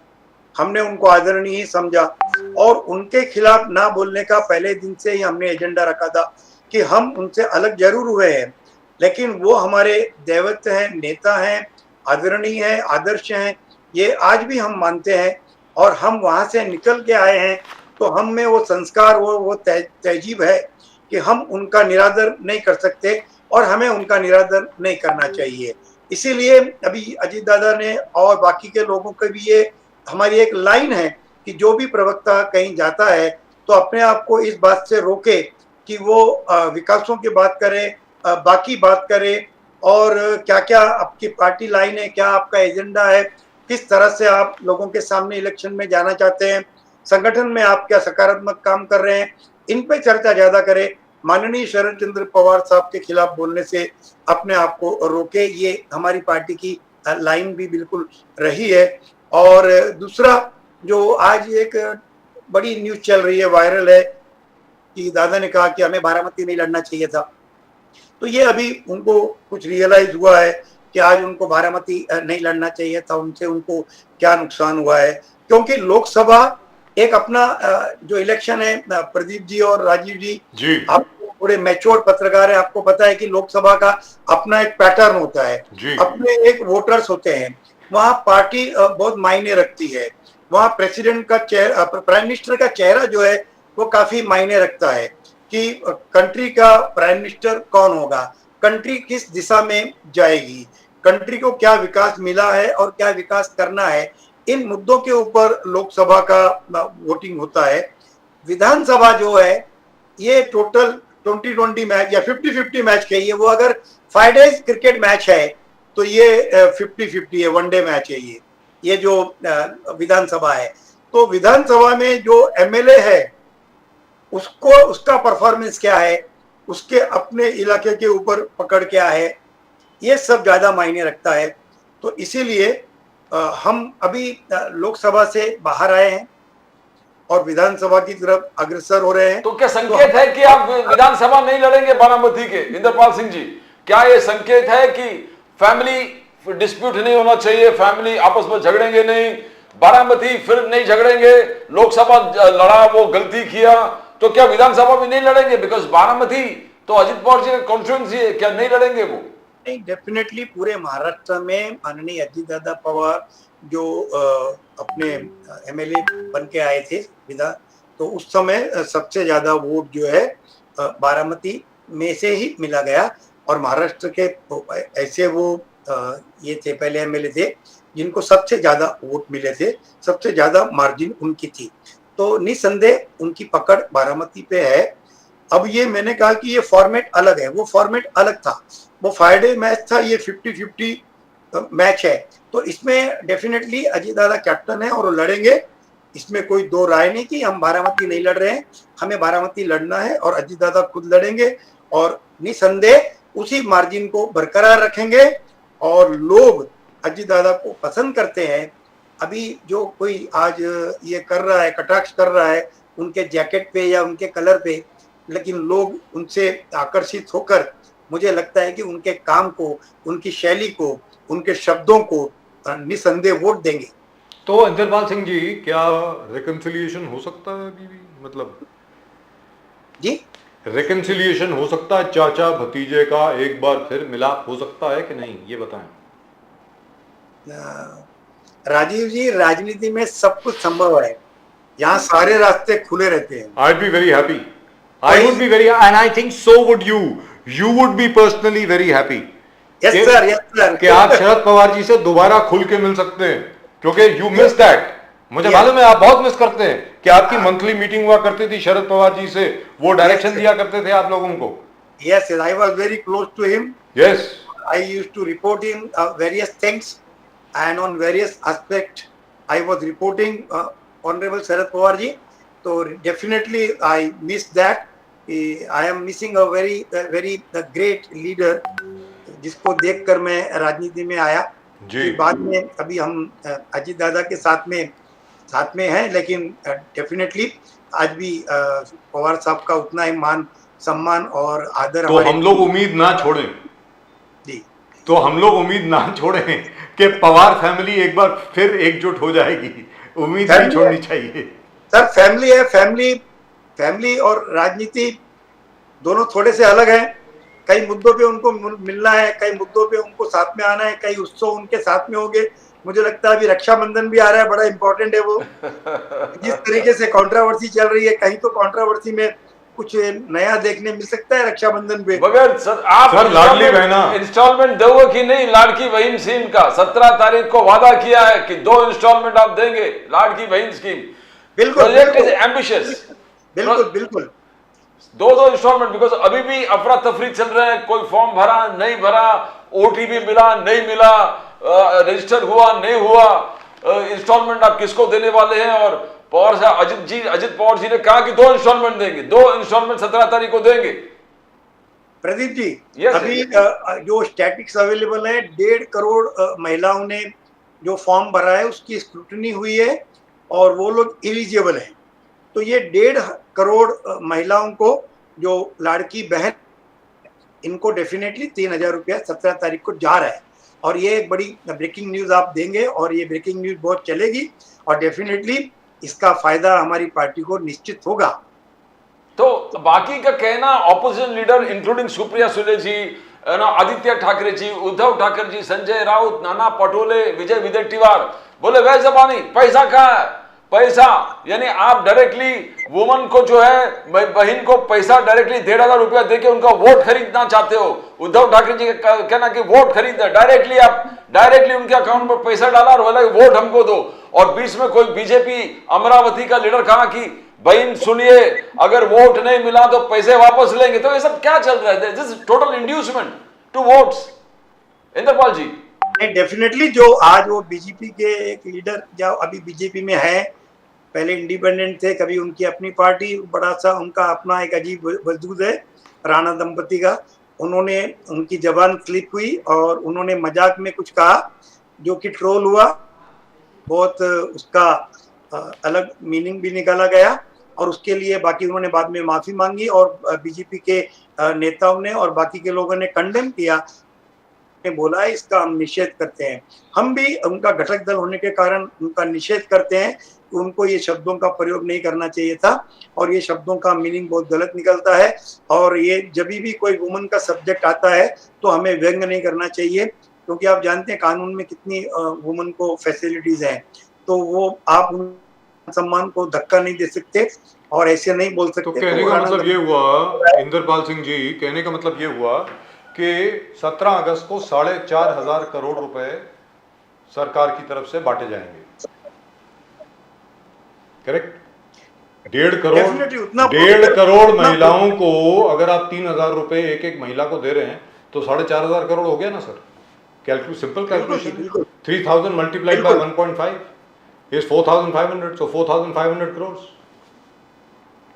हमने उनको आदरणीय ही समझा, और उनके खिलाफ ना बोलने का पहले दिन से ही हमने एजेंडा रखा था कि हम उनसे अलग जरूर हुए हैं, लेकिन वो हमारे दैवत हैं, नेता हैं, आदरणीय हैं, आदर्श हैं, ये आज भी हम मानते हैं। और हम वहाँ से निकल के आए हैं, तो हम में वो संस्कार, वो तहजीब है कि हम उनका निरादर नहीं कर सकते और हमें उनका निरादर नहीं करना चाहिए। इसीलिए अभी अजीत दादा ने और बाकी के लोगों के भी ये हमारी एक लाइन है कि जो भी प्रवक्ता कहीं जाता है तो अपने आप को इस बात से रोके कि वो विकासों की बात करे, बाकी बात करे, और क्या क्या आपकी पार्टी लाइन है, क्या आपका एजेंडा है, किस तरह से आप लोगों के सामने इलेक्शन में जाना चाहते हैं, संगठन में आप क्या सकारात्मक काम कर रहे हैं, इन पे चर्चा ज्यादा करें। माननीय शरद चंद्र पवार साहब के खिलाफ बोलने से अपने आप को रोके, ये हमारी पार्टी की लाइन भी बिल्कुल रही है। और दूसरा, जो आज एक बड़ी न्यूज चल रही है, वायरल है, कि दादा ने कहा कि हमें बारामती नहीं लड़ना चाहिए था। तो ये अभी उनको कुछ रियलाइज हुआ है कि आज उनको बारामती नहीं लड़ना चाहिए था, उनसे उनको क्या नुकसान हुआ है। क्योंकि लोकसभा एक अपना जो इलेक्शन है, प्रदीप जी और राजीव जी, आप थोड़े मैच्योर पत्रकार है, आपको पता है कि लोकसभा का अपना एक पैटर्न होता है, अपने एक वोटर्स होते हैं, वहाँ पार्टी बहुत मायने रखती है, वहाँ प्रेसिडेंट का चेहरा, प्राइम मिनिस्टर का चेहरा जो है वो काफी मायने रखता है कि कंट्री का प्राइम मिनिस्टर कौन होगा, कंट्री किस दिशा में जाएगी, कंट्री को क्या विकास मिला है और क्या विकास करना है, इन मुद्दों के ऊपर लोकसभा का वोटिंग होता है। विधानसभा जो है ये टोटल 20-20 मैच या 50-50 मैच कहिए, वो अगर 5 डेज क्रिकेट मैच है तो ये 50-50 है, 1 डे मैच है ये जो विधानसभा है। तो विधानसभा में जो एमएलए है उसको, उसका परफॉर्मेंस क्या है, उसके अपने इलाके के ऊपर पकड़ क्या है, ये सब ज्यादा मायने रखता है। तो इसीलिए हम अभी लोकसभा से बाहर आए हैं और विधानसभा की तरफ अग्रसर हो रहे हैं। तो क्या संकेत है कि आप विधानसभा नहीं लड़ेंगे बारामती के? इंद्रपाल सिंह जी, क्या ये संकेत है कि फैमिली डिस्प्यूट नहीं होना चाहिए, फैमिली आपस में झगड़ेंगे नहीं, बारामती फिर नहीं झगड़ेंगे, लोकसभा लड़ा वो गलती किया, तो क्या विधानसभा भी नहीं लड़ेंगे? बिकॉज बारामती तो अजित पवार जी का कॉन्स्टिट्यूएंसी है, क्या नहीं लड़ेंगे वो? नहीं, डेफिनेटली पूरे महाराष्ट्र में माननीय अजित दादा पवार जो अपने एमएलए बन के आए थे विधान, तो उस समय सबसे ज्यादा वोट जो है बारामती में से ही मिला गया। और महाराष्ट्र के ऐसे वो ये थे, पहले एमएलए थे जिनको सबसे ज्यादा वोट मिले थे, सबसे ज्यादा मार्जिन उनकी थी। तो निसंदेह उनकी पकड़ बारामती पे है। अब ये मैंने कहा कि ये फॉर्मेट अलग है, वो फॉर्मेट अलग था, वो 5 डे मैच था, ये 50-50 मैच है। तो इसमें डेफिनेटली अजीत दादा कैप्टन है और वो लड़ेंगे, इसमें कोई दो राय नहीं कि हम बारामती नहीं लड़ रहे हैं, हमें बारामती लड़ना है और अजीत दादा खुद लड़ेंगे और निसंदेह उसी मार्जिन को बरकरार रखेंगे। और लोग अजीत दादा को पसंद करते हैं। अभी जो कोई आज ये कर रहा है, कटाक्ष कर रहा है उनके जैकेट पे या उनके कलर पे, लेकिन लोग उनसे आकर्षित होकर मुझे लगता है कि उनके काम को, उनकी शैली को, उनके शब्दों को निसंदेह वोट देंगे। तो इंद्रपाल सिंह जी, क्या रिकंसिलिएशन हो सकता है अभी भी? मतलब जी, रिकंसिलिएशन हो सकता है, चाचा भतीजे का एक बार फिर मिलाप हो सकता है कि नहीं, ये बताएं। राजीव जी, राजनीति में सब कुछ संभव है, यहाँ सारे रास्ते खुले रहते हैं। I'd be very happy. I would be very, and I think so would you. You would be personally very happy. Yes sir, yes sir. कि आप शरद पवार जी से दोबारा खुल के मिल सकते हैं, क्योंकि you miss that. मुझे मालूम है आप बहुत मिस करते हैं कि आपकी मंथली मीटिंग हुआ करती थी शरद पवार जी से, वो डायरेक्शन दिया करते थे आप लोगों को। Yes, I was very close to him. Yes. I used to report him various things, and on various aspects I was reporting Honorable Sharad Pawar ji. So definitely I miss that. I am missing a very great leader जिसको देखकर मैं राजनीति में आया। जी। बाद में अभी हम अजीत दादा के साथ में हैं, लेकिन डेफिनेटली आज भी पवार साहब का उतना ही मान सम्मान और आदर। तो हम लोग उम्मीद ना छोड़ें जी, तो हम लोग उम्मीद ना छोड़ें कि पवार फैमिली एक बार फिर एकजुट हो जाएगी, उम्मीद नहीं छोड़नी चाहिए। सर फैमिली है, फैमिली और राजनीति दोनों थोड़े से अलग हैं। कई मुद्दों पे उनको मिलना है, कई मुद्दों पे उनको साथ में आना है, कई उत्सव उनके साथ में होंगे। मुझे लगता है अभी रक्षाबंधन भी आ रहा है, बड़ा इंपॉर्टेंट है वो। जिस तरीके से कंट्रोवर्सी चल रही है, कहीं तो कंट्रोवर्सी में कुछ नया देखने मिल सकता है रक्षाबंधन पे। मगर सर आप लाडली बहना इंस्टॉलमेंट दोगे कि नहीं? लाड़की बहन स्कीम का 17 तारीख को वादा किया है कि 2 इंस्टॉलमेंट आप देंगे लाड़की बहन स्कीम। बिल्कुल, प्रोजेक्ट इज एम्बिशियस। बिल्कुल 2 इंस्टॉलमेंट, बिकॉज अभी भी अफरा तफरी चल रहा है, कोई फॉर्म भरा नहीं भरा, ओटीपी मिला नहीं मिला, रजिस्टर हुआ नहीं हुआ, इंस्टॉलमेंट आप किसको देने वाले हैं, और पवार साहब अजित पवार जी ने कहा कि 2 इंस्टॉलमेंट देंगे, 2 इंस्टॉलमेंट 17 तारीख को देंगे। प्रदीप जी, Yes, अभी जो स्टैटिक्स अवेलेबल है, 1.5 करोड़ महिलाओं ने जो फॉर्म भरा है उसकी स्क्रूटनी हुई है और वो लोग एलिजिबल हैं। तो ये 1.5 करोड़ महिलाओं को, जो लाड़की बहन, इनको डेफिनेटली 3,000 रुपया 17 तारीख को जा रहा है। और ये एक बड़ी ब्रेकिंग न्यूज आप देंगे और ये ब्रेकिंग न्यूज बहुत चलेगी और डेफिनेटली इसका फायदा हमारी पार्टी को निश्चित होगा। तो बाकी का कहना, opposition leader including Supriya Sule ji, Aaditya Thackeray ji, Uddhav Thackeray ji, Sanjay Raut, Nana Patole, विजय विदेट्टीवार बोले वह जबानी पैसा कहाँ है, पैसा, यानी आप डायरेक्टली वुमन को जो है, बहन को पैसा डायरेक्टली 1,500 रुपया देके उनका वोट खरीदना चाहते हो। उद्धव ठाकरे जी का कहना कि वोट खरीदना, डायरेक्टली उनके अकाउंट में पैसा डाला और बोला वोट हमको दो। और बीच में कोई बीजेपी अमरावती का लीडर कहा कि बहन सुनिए, अगर वोट नहीं मिला तो पैसे वापस लेंगे। तो ये सब क्या चल रहा है? This is total inducement to votes. Indrapal ji, definitely जो आज वो बीजेपी के एक लीडर, जो अभी बीजेपी में है, पहले इंडिपेंडेंट थे, कभी उनकी अपनी पार्टी, बड़ा सा उनका अपना एक अजीब वजूद है राणा दंपति का। उन्होंने, उनकी जबान स्लिप हुई और उन्होंने मजाक में कुछ कहा जो कि ट्रोल हुआ, बहुत उसका अलग मीनिंग भी निकाला गया और उसके लिए बाकी उन्होंने बाद में माफी मांगी और बीजेपी के नेताओं ने और बाकी के लोगों ने कंडेम किया, बोला है इसका हम निषेध करते हैं। हम भी उनका घटक दल होने के कारण उनका निषेध करते हैं कि उनको ये शब्दों का प्रयोग नहीं करना चाहिए था और ये शब्दों का मीनिंग बहुत गलत निकलता है। और ये जब भी कोई वुमन का सब्जेक्ट आता है तो हमें व्यंग नहीं करना चाहिए, क्योंकि आप जानते हैं कानून में कितनी वुमन को फैसिलिटीज हैं, तो वो आप उन सम्मान को धक्का नहीं दे सकते और ऐसे नहीं बोल सकते। तो कहने का मतलब ये हुआ, इंद्रपाल सिंह जी, कहने का मतलब ये हुआ कि 17 अगस्त को 4,500 करोड़ रुपए सरकार की तरफ से बांटे जाएंगे, करेक्ट? 1.5 करोड़ महिलाओं को अगर आप 3,000 रुपए एक महिला को दे रहे हैं तो 4,500 करोड़ हो गया ना sir? Simple calculation, 3,000 multiplied by 1.5 is 4,500, so 4,500 crores.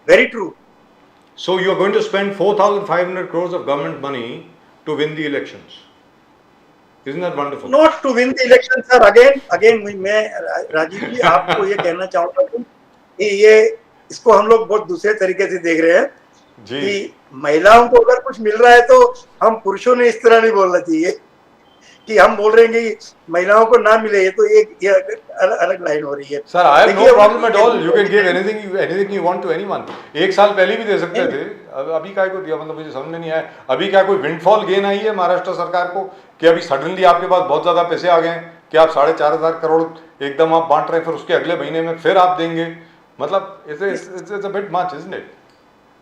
Very true. So you are going to spend 4,500 crores of government money to win the elections. Isn't that wonderful? Not to win the election, sir. Again, मैं राजीव जी आपको ये कहना चाहूँगा कि ये इसको हम लोग बहुत दूसरे तरीके से देख रहे हैं कि महिलाओं को अगर कुछ मिल रहा है तो हम पुरुषों ने इस तरह नहीं बोलना चाहिए कि हम बोल रहे हैं कि महिलाओं को ना मिले, ये तो ये अलग लाइन हो रही है। Sir, I have no problem at all. You can give anything you want to anyone. एक साल पहले भी दे सकते थे, अभी काय को दिया, मतलब मुझे समझ में नहीं आया। अभी क्या कोई विंडफॉल गेन आई है महाराष्ट्र सरकार को कि अभी सडनली आपके पास बहुत ज्यादा पैसे आ गए हैं कि आप 4,500 करोड़ एकदम आप बांट रहे हैं, फिर उसके अगले महीने में फिर आप देंगे? मतलब it's a bit much, isn't it?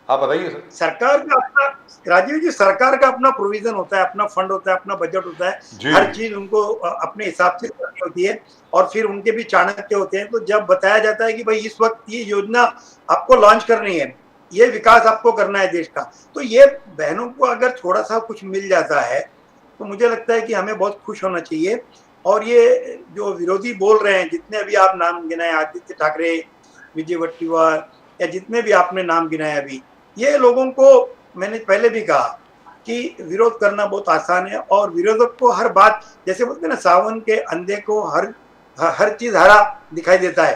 आप बताइए सर। सरकार का अपना, राजीव जी, सरकार का अपना प्रोविजन होता है, अपना फंड होता है, अपना बजट होता है, हर चीज उनको अपने हिसाब से करनी होती है और फिर उनके भी चाणक्य होते हैं। तो जब बताया जाता है कि भाई इस वक्त ये योजना आपको लॉन्च करनी है, ये विकास आपको करना है देश का, तो ये बहनों को अगर थोड़ा सा कुछ मिल जाता है तो मुझे लगता है कि हमें बहुत खुश होना चाहिए। और ये जो विरोधी बोल रहे हैं, जितने भी आप नाम गिनाए, आदित्य ठाकरे, विजय वट्टीवार, या जितने भी आपने नाम गिनाए अभी, ये लोगों को मैंने पहले भी कहा कि विरोध करना बहुत आसान है और विरोधक को हर बात, जैसे बोलते हैं ना, सावन के अंधे को हर चीज हरा दिखाई देता है,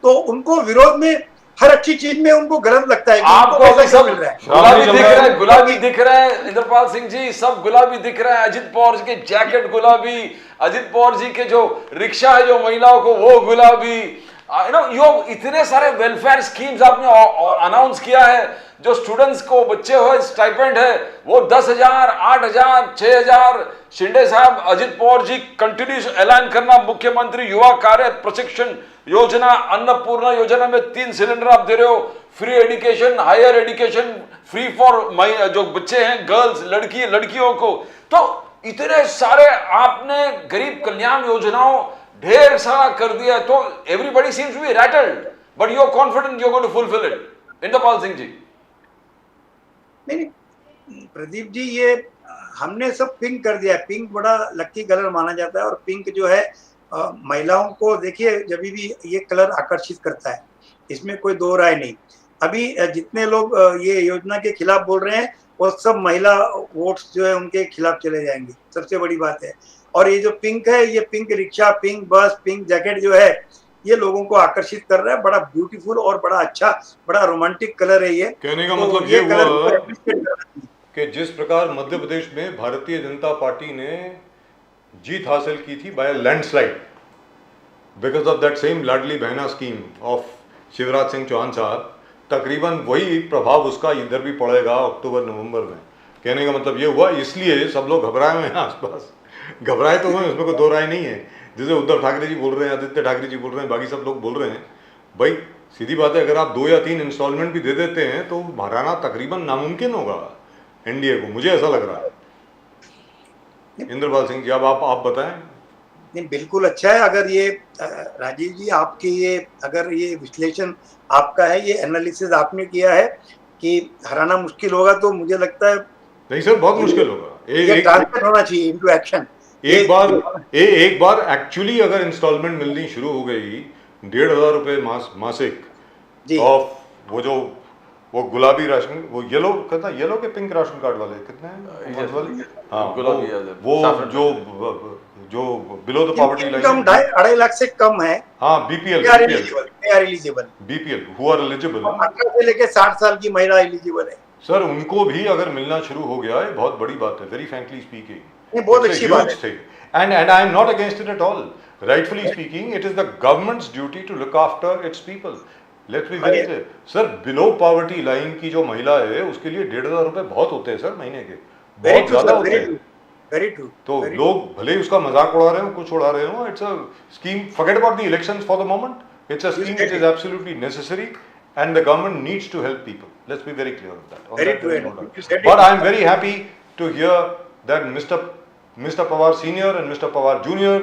तो उनको विरोध में हर अच्छी चीज में उनको गलत लगता है कि आपको पैसा सब मिल रहा है, गुलाबी दिख रहा है, गुलाबी दिख रहा है। इंद्रपाल सिंह जी, सब गुलाबी दिख रहा है। अजित पवार जी के जैकेट गुलाबी, अजित पवार जी के जो रिक्शा है जो महिलाओं को, वो गुलाबी। इतने सारे वेलफेयर स्कीम्स आपने अनाउंस किया है। जो स्टूडेंट्स को, बच्चे हो, स्टाइपेंड है वो 10,000, 8,000, 6,000। शिंदे साहब, अजित पवार जी कंटिन्यूस ऐलान करना, मुख्यमंत्री युवा कार्य प्रशिक्षण योजना, अन्नपूर्णा योजना में 3 सिलेंडर आप दे रहे हो, free education, higher education free for जो बच्चे हैं, गर्ल्स, लड़कियों को। तो इतने सारे आपने गरीब कल्याण योजनाओं ढेर सारा कर दिया, तो everybody seems to be rattled, but you are confident you are going to fulfil it. Indrapal Singh ji. नहीं प्रदीप जी, ये हमने सब पिंक कर दिया है। पिंक बड़ा लकी कलर माना जाता है और पिंक जो है महिलाओं को, देखिए, जब भी ये कलर आकर्षित करता है इसमें कोई दो राय नहीं। अभी जितने लोग ये योजना के खिलाफ बोल रहे हैं वो सब महिला वोट्स जो है उनके खिलाफ चले जाएंगे, सबसे बड़ी बात है। और ये जो पिंक है, ये पिंक रिक्शा, पिंक बस, पिंक जैकेट जो है ये लोगों को आकर्षित कर रहा है। बड़ा ब्यूटीफुल और बड़ा अच्छा, बड़ा रोमांटिक कलर है ये। कहने का तो मतलब ये ये कलर हुआ को appreciate करना चाहिए। कि जिस प्रकार मध्य प्रदेश में भारतीय जनता पार्टी ने जीत हासिल की थी by landslide because of that same Ladli Behna scheme of Shivraj Singh Chouhan sahab, तकरीबन वही प्रभाव उसका इधर भी पड़ेगा अक्टूबर नवंबर में। कहने का मतलब ये हुआ, इसलिए सब लोग घबराए हुए हैं आसपास, घबराए तो हुए, उसमें कोई दो राय नहीं है। जैसे उद्धव ठाकरे जी बोल रहे हैं, आदित्य ठाकरे जी बोल रहे हैं, बाकी सब लोग बोल रहे हैं, भाई सीधी बात है, अगर आप 2 या 3 इंस्टॉलमेंट भी दे देते हैं तो हराना तकरीबन नामुमकिन होगा एनडीए को, मुझे ऐसा लग रहा है। इंद्रपाल सिंह जी, अब आप बताएं। नहीं, बिल्कुल अच्छा है। अगर ये राजीव जी आपकी ये अगर ये विश्लेषण आपका है, ये एनालिसिस आपने किया है कि हराना मुश्किल होगा, तो मुझे लगता है नहीं सर, बहुत मुश्किल होगा। ये ट्रांसफर होना चाहिए इनटू एक्शन। एक बार एक्चुअली अगर इंस्टॉलमेंट मिलनी शुरू हो गई 1,500 रुपए मासिक जी, ऑफ वो गुलाबी राशन, वो येलो कितना, येलो के पिंक राशन कार्ड वाले कितने हैं Yes, वाले? yes. हाँ, गुलाबी वो saffron जो below the poverty income line, 2.5 lakh से कम है, हाँ BPL they are eligible who are eligible. 18 से लेके 60 साल की महिला एलिजिबल है। सर उनको भी अगर मिलना शुरू हो गया है, बहुत बड़ी बात है, वेरी फ्रैंकली स्पीकिंग। ये बहुत अच्छी बात है। And I am not against it at all. Rightfully speaking, it is the government's duty to look after its people. Let's be very clear. Sir below poverty line की जो महिला है उसके लिए 1,500 रुपए बहुत होते हैं सर महीने के, बहुत ज्यादा होते हैं। Very true. तो लोग भले ही उसका मजाक उड़ा रहे हो, कुछ उड़ा रहे हो, it's a scheme, forget about the elections for the moment. It's a scheme which is absolutely necessary and the government needs to help people. Let's be very clear on that. On Very that true, there is no and doubt. you said it. But I am very happy to hear that Mr. Pawar Senior and Mr. Pawar Junior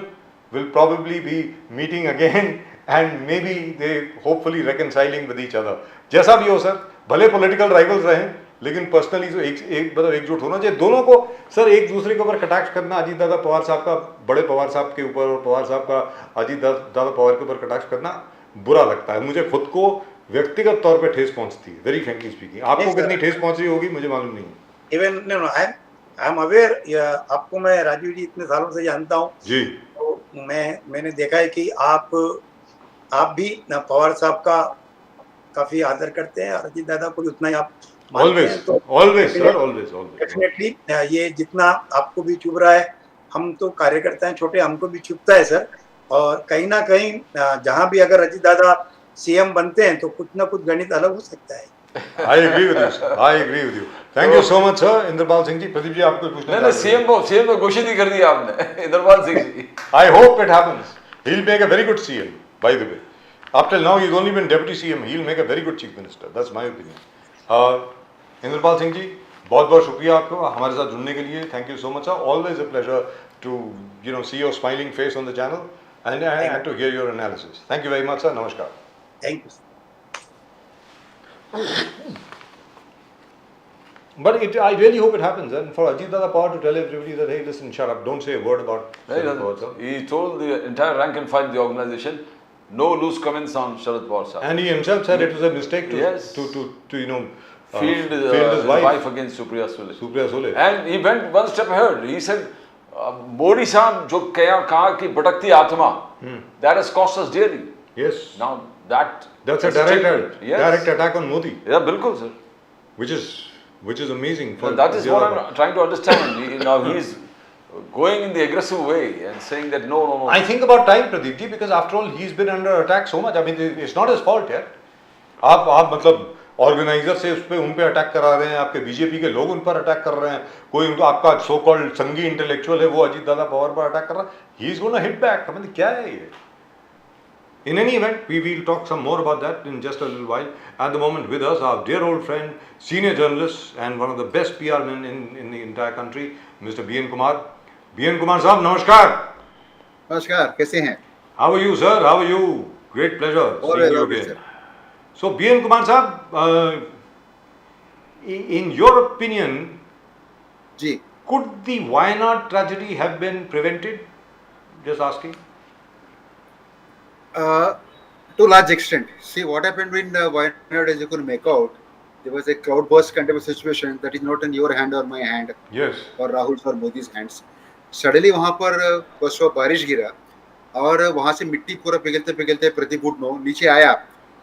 will probably be meeting again and maybe they hopefully reconciling with each other. जैसा भी हो sir, भले political rivals रहें लेकिन personally जो मतलब एकजुट होना चाहिए दोनों को। सर एक दूसरे के ऊपर कटाक्ष करना, अजीत दादा पवार साहब का बड़े पवार साहब के ऊपर और पवार साहब का अजीत दादा पवार के ऊपर कटाक्ष करना बुरा लगता है, मुझे खुद को व्यक्तिगत तौर पे ठेस पहुंचती है, वेरी फ्रैंकली स्पीकिंग। आपको कितनी ठेस पहुंच रही होगी मुझे मालूम नहीं। Even know I am aware, आपको मैं राजीव जी इतने सालों से जानता हूँ जी, तो मैंने देखा है कि आप भी पवार साहब का काफी आदर करते हैं और अजीत दादा को भी उतना ही आप मानते हैं। तो ऑलवेज सर, ऑलवेज डेफिनेटली ये जितना आपको भी चुभ रहा है, हम तो कार्यकर्ता हैं छोटे, हमको भी चुभता है सर। और कहीं ना कहीं जहां भी अगर अजीत दादा सीएम बनते हैं तो कुछ ना कुछ गणित अलग हो सकता है। I agree with you, sir. I agree with you. Thank you so much, sir. Indrapal Singh जी, प्रदीप जी आपको पूछना नहीं, सीएम को घोषित ही कर दिया आपने इंद्रपाल सिंह जी। I hope it happens. He'll make a very good CM, by the way. Up till now, he's only been deputy CM. He'll make a very good chief minister. That's my opinion. Indrapal Singh जी, बहुत बहुत शुक्रिया आपको हमारे साथ जुड़ने के लिए। Thank you so much, sir. Always a pleasure to see your smiling face on the channel and to hear your analysis. Thank you very much, sir. Namaskar. Thank you. But I really hope it happens, and for Ajit Dada Pawar to tell everybody that, hey, listen, shut up, don't say a word about Sharad Pawar sir. He told the entire rank and file of the organization, no loose comments on Sharad Pawar sir. And he himself said it was a mistake to Yes. to Field his wife against Supriya Sule. Supriya Sule. And he went one step ahead. He said, Modi साहब जो कहा कि भटकती आत्मा, that has cost us dearly. Yes. Now that's a direct yes. direct attack on Modi, Yeah, बिल्कुल sir. which is amazing. For And that is the what other I'm trying to understand. Now he's going in the aggressive way and saying that no. I think about time, Pradeep ji, because after all he's been under attack so much. I mean, it's not his fault yet. आप मतलब organiser से उन पे attack करा रहे हैं, आपके BJP के लोग उन पर अटैक कर रहे हैं, कोई उनको आपका सो कॉल्ड संघी इंटेलेक्चुअल है वो अजीत दादा पवार पर अटैक कर रहा है, he is gonna hit back. I mean, क्या है ये? In any event, we will talk some more about that in just a little while. At the moment with us, our dear old friend, senior journalist and one of the best PR men in the entire country, Mr. B.N. Kumar. B.N. Kumar साहब, नमस्कार. नमस्कार, कैसे हैं? How are you, sir? How are you? Great pleasure seeing you again. So, B.N. Kumar साहब, in your opinion, ji, could the Wayanad tragedy have been prevented? Just asking. to a large extent. See what happened in Wayanad, as you could make out, there was a cloudburst kind of a situation that is not in your hand or my hand Yes. or Rahul's or Modi's hands. Suddenly वहाँ पर बस वो बारिश गिरा और वहाँ से मिट्टी पूरा पिघलते पिघलते प्रति घुटनों नीचे आया.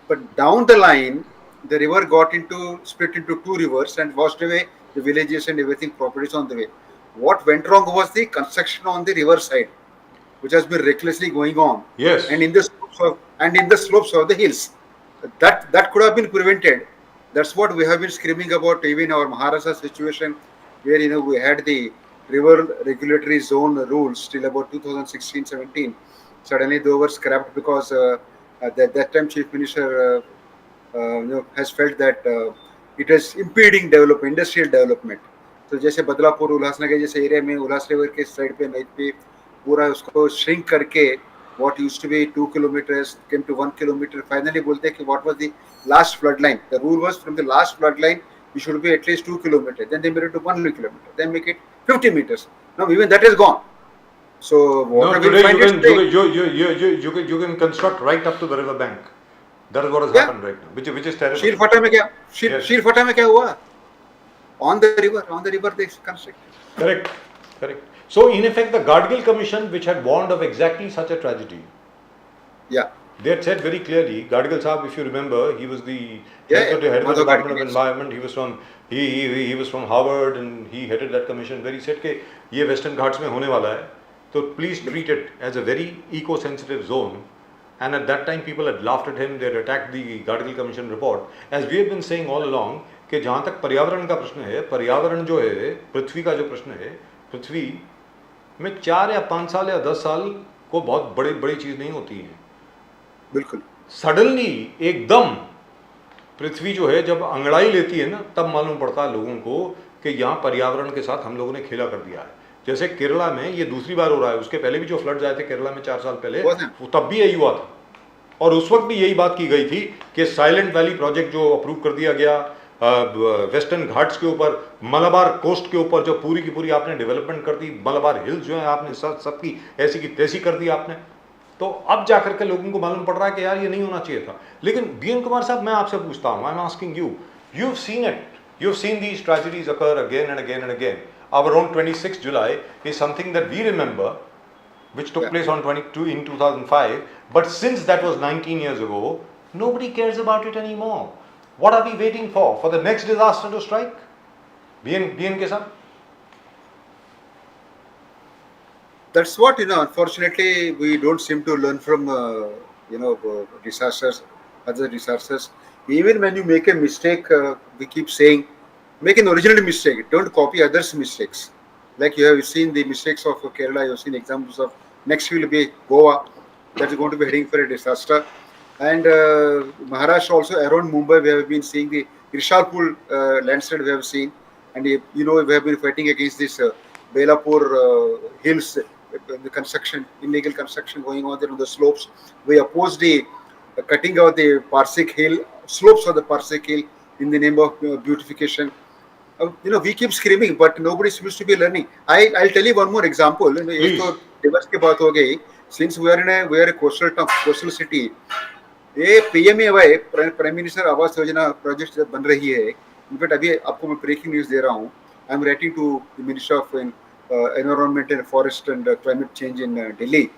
But down the line, the river got split into two rivers and washed away the villages and everything, properties on the way. What went wrong was the construction on the river side, which has been recklessly going on, Yes. and in the slopes of the hills. That could have been prevented. That's what we have been screaming about, even our Maharashtra situation, where we had the river regulatory zone rules till about 2016-17. Suddenly they were scrapped because that time Chief Minister has felt that it is impeding industrial development. तो जैसे बदलापुर उल्लासनगर जैसे area में उल्लास river के side पे नदी पे पूरा उसको श्रिंक करके what used to be 2 kilometers came to 1 kilometer. Finally बोलते हैं कि what was the last flood line. The rule was from the last flood line it should be at least 2 kilometers. Then they made it to 1 kilometer. Then make it 50 meters. Now even that is gone. So water No, will today find its way. you can construct right up to the river bank. That is what has Yeah. happened right now, which is terrible. शीरफटा में क्या Yes. शीरफटा में क्या हुआ? On the river they constructed. Correct, correct. So in effect, the Gadgil Commission, which had warned of exactly such a tragedy, Yeah. they had said very clearly. Gadgil Saab, if you remember, he was the Yeah, head of the Madhav Department Gadgil, of yes. Environment. He was from he was from Harvard and he headed that commission. Where he said कि ये Western Ghats में होने वाला है, तो please treat it as a very eco-sensitive zone. And at that time, people had laughed at him. They had attacked the Gadgil Commission report. As we have been saying all along, कि जहाँ तक पर्यावरण का प्रश्न है, पर्यावरण जो है, पृथ्वी का जो प्रश्न है, पृथ्वी में 4 या 5 साल या 10 साल को बहुत बड़ी चीज़ नहीं होती है. बिल्कुल. सडनली एकदम पृथ्वी जो है जब अंगड़ाई लेती है ना, तब मालूम पड़ता है लोगों को कि यहाँ पर्यावरण के साथ हम लोगों ने खेला कर दिया है. जैसे केरला में ये दूसरी बार हो रहा है. उसके पहले भी जो फ्लड्स आए थे केरला में 4 साल पहले, तब भी यही हुआ था. और उस वक्त भी यही बात की गई थी कि साइलेंट वैली प्रोजेक्ट जो अप्रूव कर दिया गया वेस्टर्न घाट्स के ऊपर, मलाबार कोस्ट के ऊपर जो पूरी की पूरी आपने डेवलपमेंट कर दी, मलाबार हिल्स जो है आपने सबकी ऐसी की तैसी कर दी आपने. तो अब जाकर के लोगों को मालूम पड़ रहा है कि यार ये नहीं होना चाहिए था. लेकिन बीएन कुमार साहब, मैं आपसे पूछता हूँ, I am asking you, you have seen it, you have seen these tragedies occur again and again and again. Our own 26th July is something that we remember, which took place on 22 in 2005. But since that was 19 years ago, nobody cares about it anymore. What are we waiting for the next disaster to strike? BN के साथ. That's what unfortunately we don't seem to learn from disasters, other disasters. Even when you make a mistake, we keep saying, make an original mistake. Don't copy others' mistakes. Like you have seen the mistakes of Kerala, you have seen examples of next will be Goa. That is going to be heading for a disaster. And Maharashtra also around Mumbai, we have been seeing the Rishalpur landslide we have seen. And we have been fighting against this Belapur hills, the construction, illegal construction going on there on the slopes. We opposed the cutting out the Parsik Hill, slopes of the Parsik Hill in the name of beautification. We keep screaming, but nobody seems to be learning. I'll tell you one more example. एक तो दिवस की बात हो गई. Since we are a coastal city, ये PMAY prime minister Awas Yojana project बन रही है. इनफैक्ट अभी आपको मैं ब्रेकिंग न्यूज दे रहा हूँ. I am writing to the minister of environment and forest and climate change in Delhi.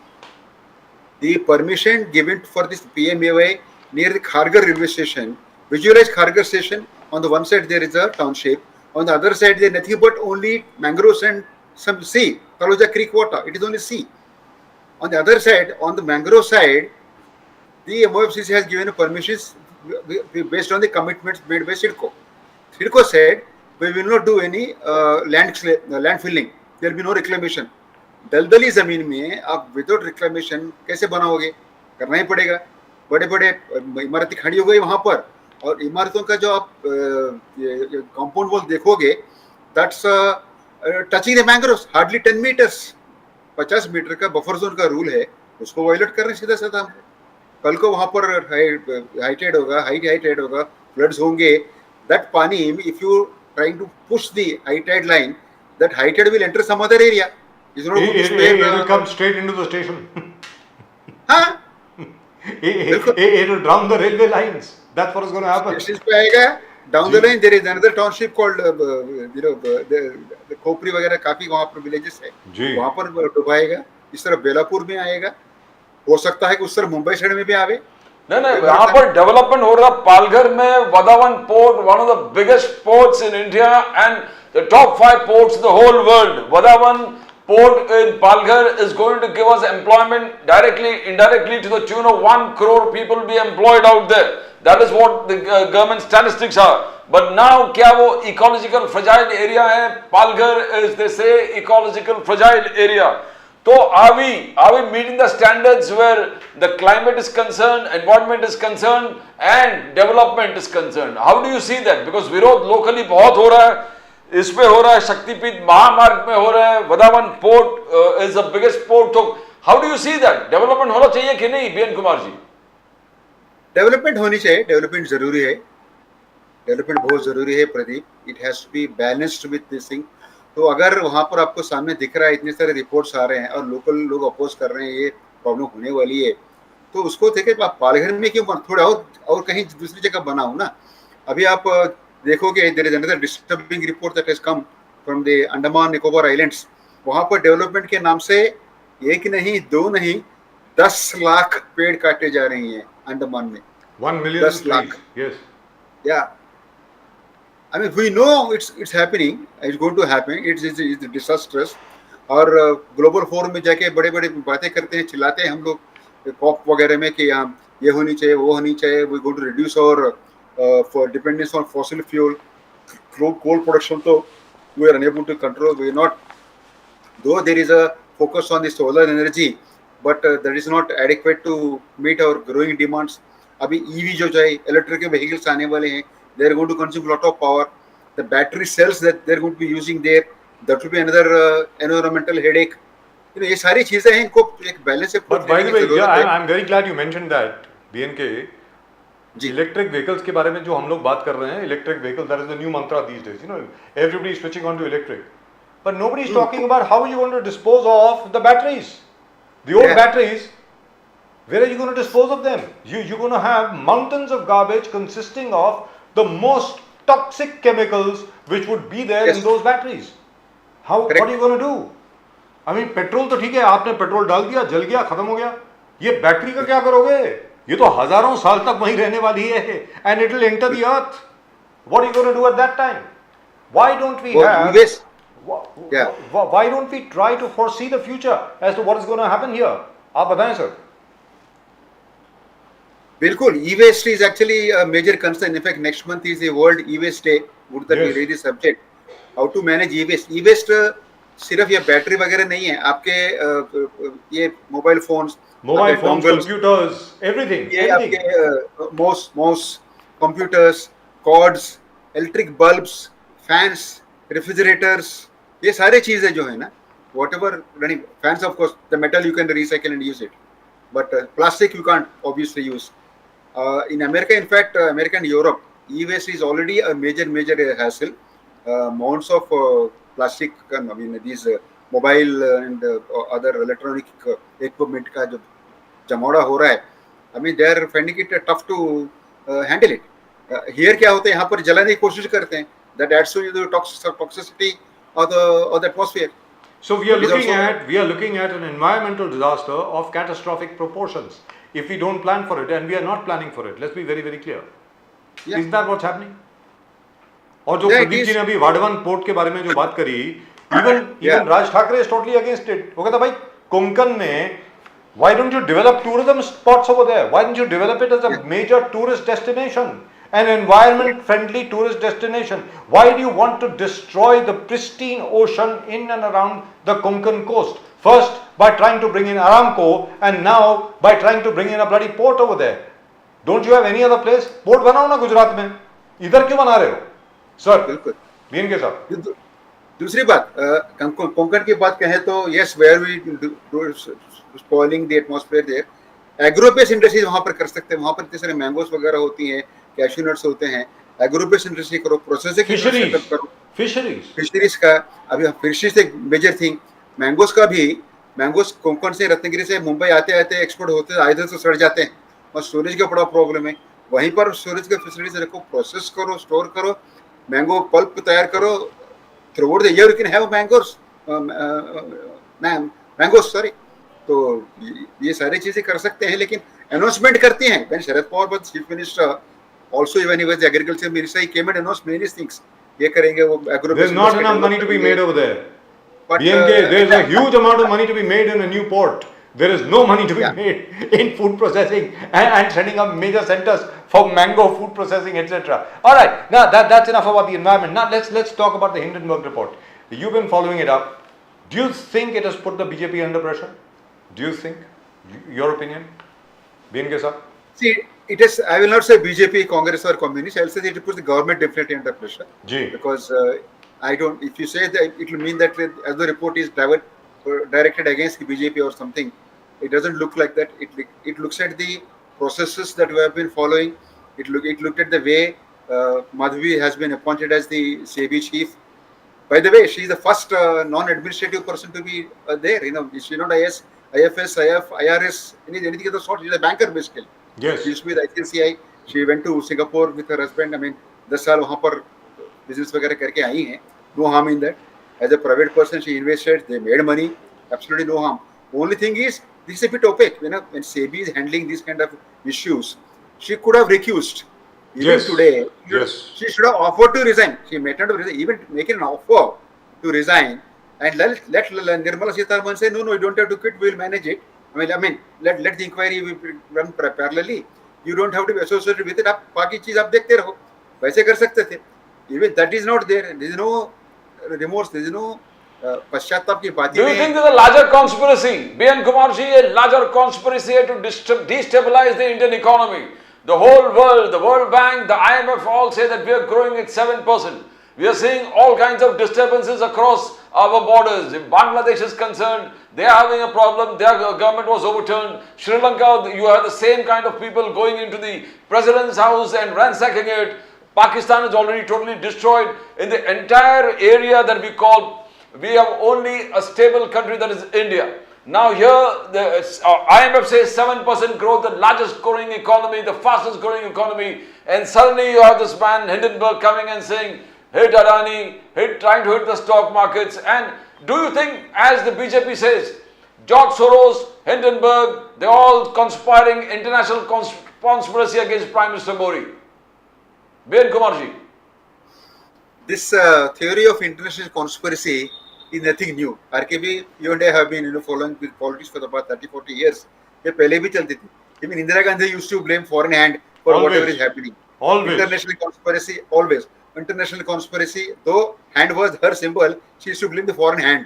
The permission given for this PMAY near the Kharghar railway station. Visualize Kharghar station. On the one side there is a township. On the other side there is nothing but only mangroves and some sea. Taloja Creek water. It is only sea. On the other side, on the mangrove side, the MOFCC has given a permissions based on the commitments made by CIDCO. CIDCO said we will not do any land filling. There will be no reclamation. दलदली जमीन में आप without reclamation कैसे बनाओगे? करना ही पड़ेगा. बड़े बड़े इमारतें खड़ी हो गई वहां पर, और इमारतों का जो आप कंपाउंड वॉल देखोगे, that's touching the mangroves hardly 10 metres. 50 metre का बफर जोन का रूल है, उसको वायलेट कर रहे सीधा साधा हम. कल को वहां पर हाई टाइड होगा, हाई टाइड होगा, फ्लड्स होंगे. That pani, if you trying to push the high tide line, that high tide will enter some other area. It will come straight into the station. Huh? it will drown the railway lines. That's what is going to happen. Station पे आएगा. Down the ji. line there is another township called the खोपरी वगैरह काफी वहाँ पर villages है. जी. वहाँ पर डुबाएगा. इस तरह बेलापुर में आएगा. हो सकता है कि उस तरह मुंबई साइड में भी आवे. नहीं यहाँ पर डेवलपमेंट हो रहा पालघर में. Vadhavan port, one of the biggest ports in India and the top 5 ports in the whole world. Vadhavan port in Palghar is going to give us employment directly, indirectly to the tune of 1 crore people be employed out there. That is what the government statistics are. But now क्या वो ecological fragile area है? Palghar is, they say, ecological fragile area. So are we meeting the standards where the climate is concerned, environment is concerned and development is concerned? How do you see that? Because विरोध locally बहुत हो रहा है. इस पे हो रहा है, शक्तिपीठ महामार्ग में हो रहा है, Vadhavan port is the biggest port. तो how do you see that? Development होना चाहिए कि नहीं बीएन कुमार जी? डेवलपमेंट होनी चाहिए. डेवलपमेंट जरूरी है. डेवलपमेंट बहुत जरूरी है Pradeep. It has to be balanced with this thing. तो अगर वहां पर आपको सामने दिख रहा है इतने सारे रिपोर्ट्स आ रहे हैं और लोकल लोग अपोज कर रहे हैं ये प्रॉब्लम होने वाली है, तो उसको देखे आप पालघर में क्यों थोड़ा और कहीं दूसरी जगह बनाओ ना. अभी आप देखोगे there is another disturbing report that has come from the Andaman Nicobar islands. वहां पर डेवलपमेंट के नाम से एक नहीं, दो नहीं, 10 लाख पेड़ काटे जा रही हैं अंडमान में. 1 million 10 lakh. Yes. Yeah. I mean, we know it's happening. It's going to happen. It's disastrous. और ग्लोबल फोरम में जाके बड़े बड़े बातें करते हैं, चिल्लाते हैं हम लोग कॉप वगैरह में कि ये होनी चाहिए, वो होनी चाहिए. वी गोइंग टू रिड्यूस और for dependence on fossil fuel, coal production, so we are unable to control. We are not, though there is a focus on the solar energy, but that is not adequate to meet our growing demands. अभी EV जो जाए, electric vehicles आने वाले हैं, they are going to consume a lot of power. The battery cells that they are going to be using there, that will be another environmental headache. You know, ये सारी चीजें हैं, इनको एक बैलेंस से. But by the way, yeah, I'm very glad you mentioned that, BNK. Electric vehicles के बारे में जो हम लोग बात कर रहे हैं, electric vehicle, that is the new mantra these days. You know, everybody is switching on to electric, but nobody is talking about how you going to dispose of the batteries, the old batteries. Where are you going to dispose of them? You're going to have mountains of garbage consisting of the most toxic chemicals which would be there in those batteries. What are you going to do? I mean, petrol तो ठीक है, आपने petrol डाल दिया, जल गया, खत्म हो गया. ये बैटरी का क्या करोगे? ये तो हजारों साल तक वहीं रहने वाली है, and it will enter the earth. What are you going to do at that time? Why don't we why don't we try to foresee the future as to what is going to happen here? आप बताएं sir. बिल्कुल. E-waste is actually a major concern. In fact, next month is the World E-waste Day. Would that be really subject? How to manage E-waste? E-waste सिर्फ ये battery वगैरह नहीं है. आपके ये मोबाइल फोन्स, computers, everything. ये आपके mouse, computers, cords, electric bulbs, fans, refrigerators, ये सारे चीजें जो है ना, whatever running, fans of course, the metal you can recycle and use it, but plastic you can't obviously use. In America, in fact, America and Europe, e-waste is already a major hassle. Amounts of plastic, I mean these mobile and other electronic equipment का जो जमावड़ा हो रहा है, I mean they are finding it tough to handle it. Here क्या होता है, यहाँ पर जलाने की कोशिश करते हैं. That adds to the toxicity of the atmosphere. So we are looking at an environmental disaster of catastrophic proportions if we don't plan for it, and we are not planning for it. Let's be very clear. Yeah. Is that what's happening? और जो प्रदीप जी ने अभी Vadhavan port के बारे में जो बात करी, even Raj Thackeray is totally against it. वो कहता भाई कोंकण में, why don't you develop tourism spots over there? Why don't you develop it as a major tourist destination, an environment friendly tourist destination? Why do you want to destroy the pristine ocean in and around the Konkan coast? First by trying to bring in Aramco, and now by trying to bring in a bloody port over there. Don't you have any other place? Port बनाओ ना गुजरात में, इधर क्यों बना रहे हो sir? बिल्कुल. BNK साहब, दूसरी बात, कोंकण की बात कहें तो yes, where we do spoiling the atmosphere there, agro based industries वहां पर कर सकते हैं. वहां पर इतने सारे मैंगोस वगैरह होती हैं, कैश्यू नट्स होते हैं. एग्रो बेस्ड इंडस्ट्री करो, प्रोसेसिंग सेटअप करो, फिशरीज का. अभी फिशरीज एक मेजर थिंग. मैंगोस का भी, मैंगोस कोंकण से, रत्नागिरी से मुंबई आते आते एक्सपोर्ट होते, इधर से सड़ जाते हैं. और स्टोरेज का बड़ा प्रॉब्लम है। वहीं पर स्टोरेज का फैसिलिटीज रखो, प्रोसेस करो, स्टोर करो, मैंगो पल्प तैयार करो, through out the year you can have mangoes, mangoes sorry. तो ये सारी चीजें कर सकते हैं, लेकिन अनाउंसमेंट करते हैं। When Sharad Pawar was chief minister, also when he was the agriculture minister, he came and announced many things. ये करेंगे, वो agro There's not enough money to be made over there. But, BNK, there's a huge amount of money to be made in a new port. There is no money to be made in food processing and setting up major centers for mango food processing, etc. All right, now that's enough about the environment. Now let's talk about the Hindenburg report. You've been following it up. Do you think it has put the BJP under pressure? Do you think? Your opinion, BNK sir? see, it is, I will not say BJP, Congress or Communist. I will say that it puts the government definitely under pressure. Ji. Because I don't, if you say that, it will mean that as the report is directed against the BJP or something, it doesn't look like that. It looks at the processes that we have been following. It looked at the way Madhavi has been appointed as the SEBI chief. By the way, she is the first non-administrative person to be there. You know, she's not IS, IFS, IF, IRS, anything of the sort. She's a banker basically. Yes. She used to be the ICICI. She went to Singapore with her husband. I mean, 10 साल वहाँ पर business वगैरह करके आई हैं. No harm in that. As a private person, she invested. They made money. Absolutely no harm. Only thing is, this is a bit opaque. You know, when SEBI is handling these kind of issues, she could have recused. Even Yes. today, Yes. she should have offered to resign. She may not have resigned, even making an offer to resign, and let Nirmala Sitharaman say, no, you don't have to quit. We'll manage it. I mean, let the inquiry run parallelly. You don't have to be associated with it. आप बाकी चीज आप देखते रहो. वैसे कर सकते थे. Even that is not there. There is no remorse. There is no पश्चाताप की बात ही Do you नहीं. think there's a larger conspiracy, B.N. Kumarji, a larger conspiracy to destabilize the Indian economy? The whole world, the World Bank, the IMF all say that we are growing at 7%. We are seeing all kinds of disturbances across our borders. If Bangladesh is concerned, they are having a problem. Their government was overturned. Sri Lanka, you have the same kind of people going into the president's house and ransacking it. Pakistan is already totally destroyed. In the entire area that we call, we have only a stable country, that is India. Now here, the IMF says 7% growth, the largest growing economy, the fastest growing economy, and suddenly you have this man Hindenburg coming and saying, hit Adani, trying to hit the stock markets. And do you think, as the BJP says, George Soros, Hindenburg, they're all conspiring, international conspiracy against Prime Minister Modi? B.N. Kumarji. This theory of international conspiracy is nothing new. RKB, you and I have been following politics for the past 30-40 years. ये पहले भी चलती थी. Even Indira Gandhi used to blame foreign hand for Always. whatever is happening. Always. International conspiracy, always. International conspiracy, though hand was her symbol, she used to blame the foreign hand.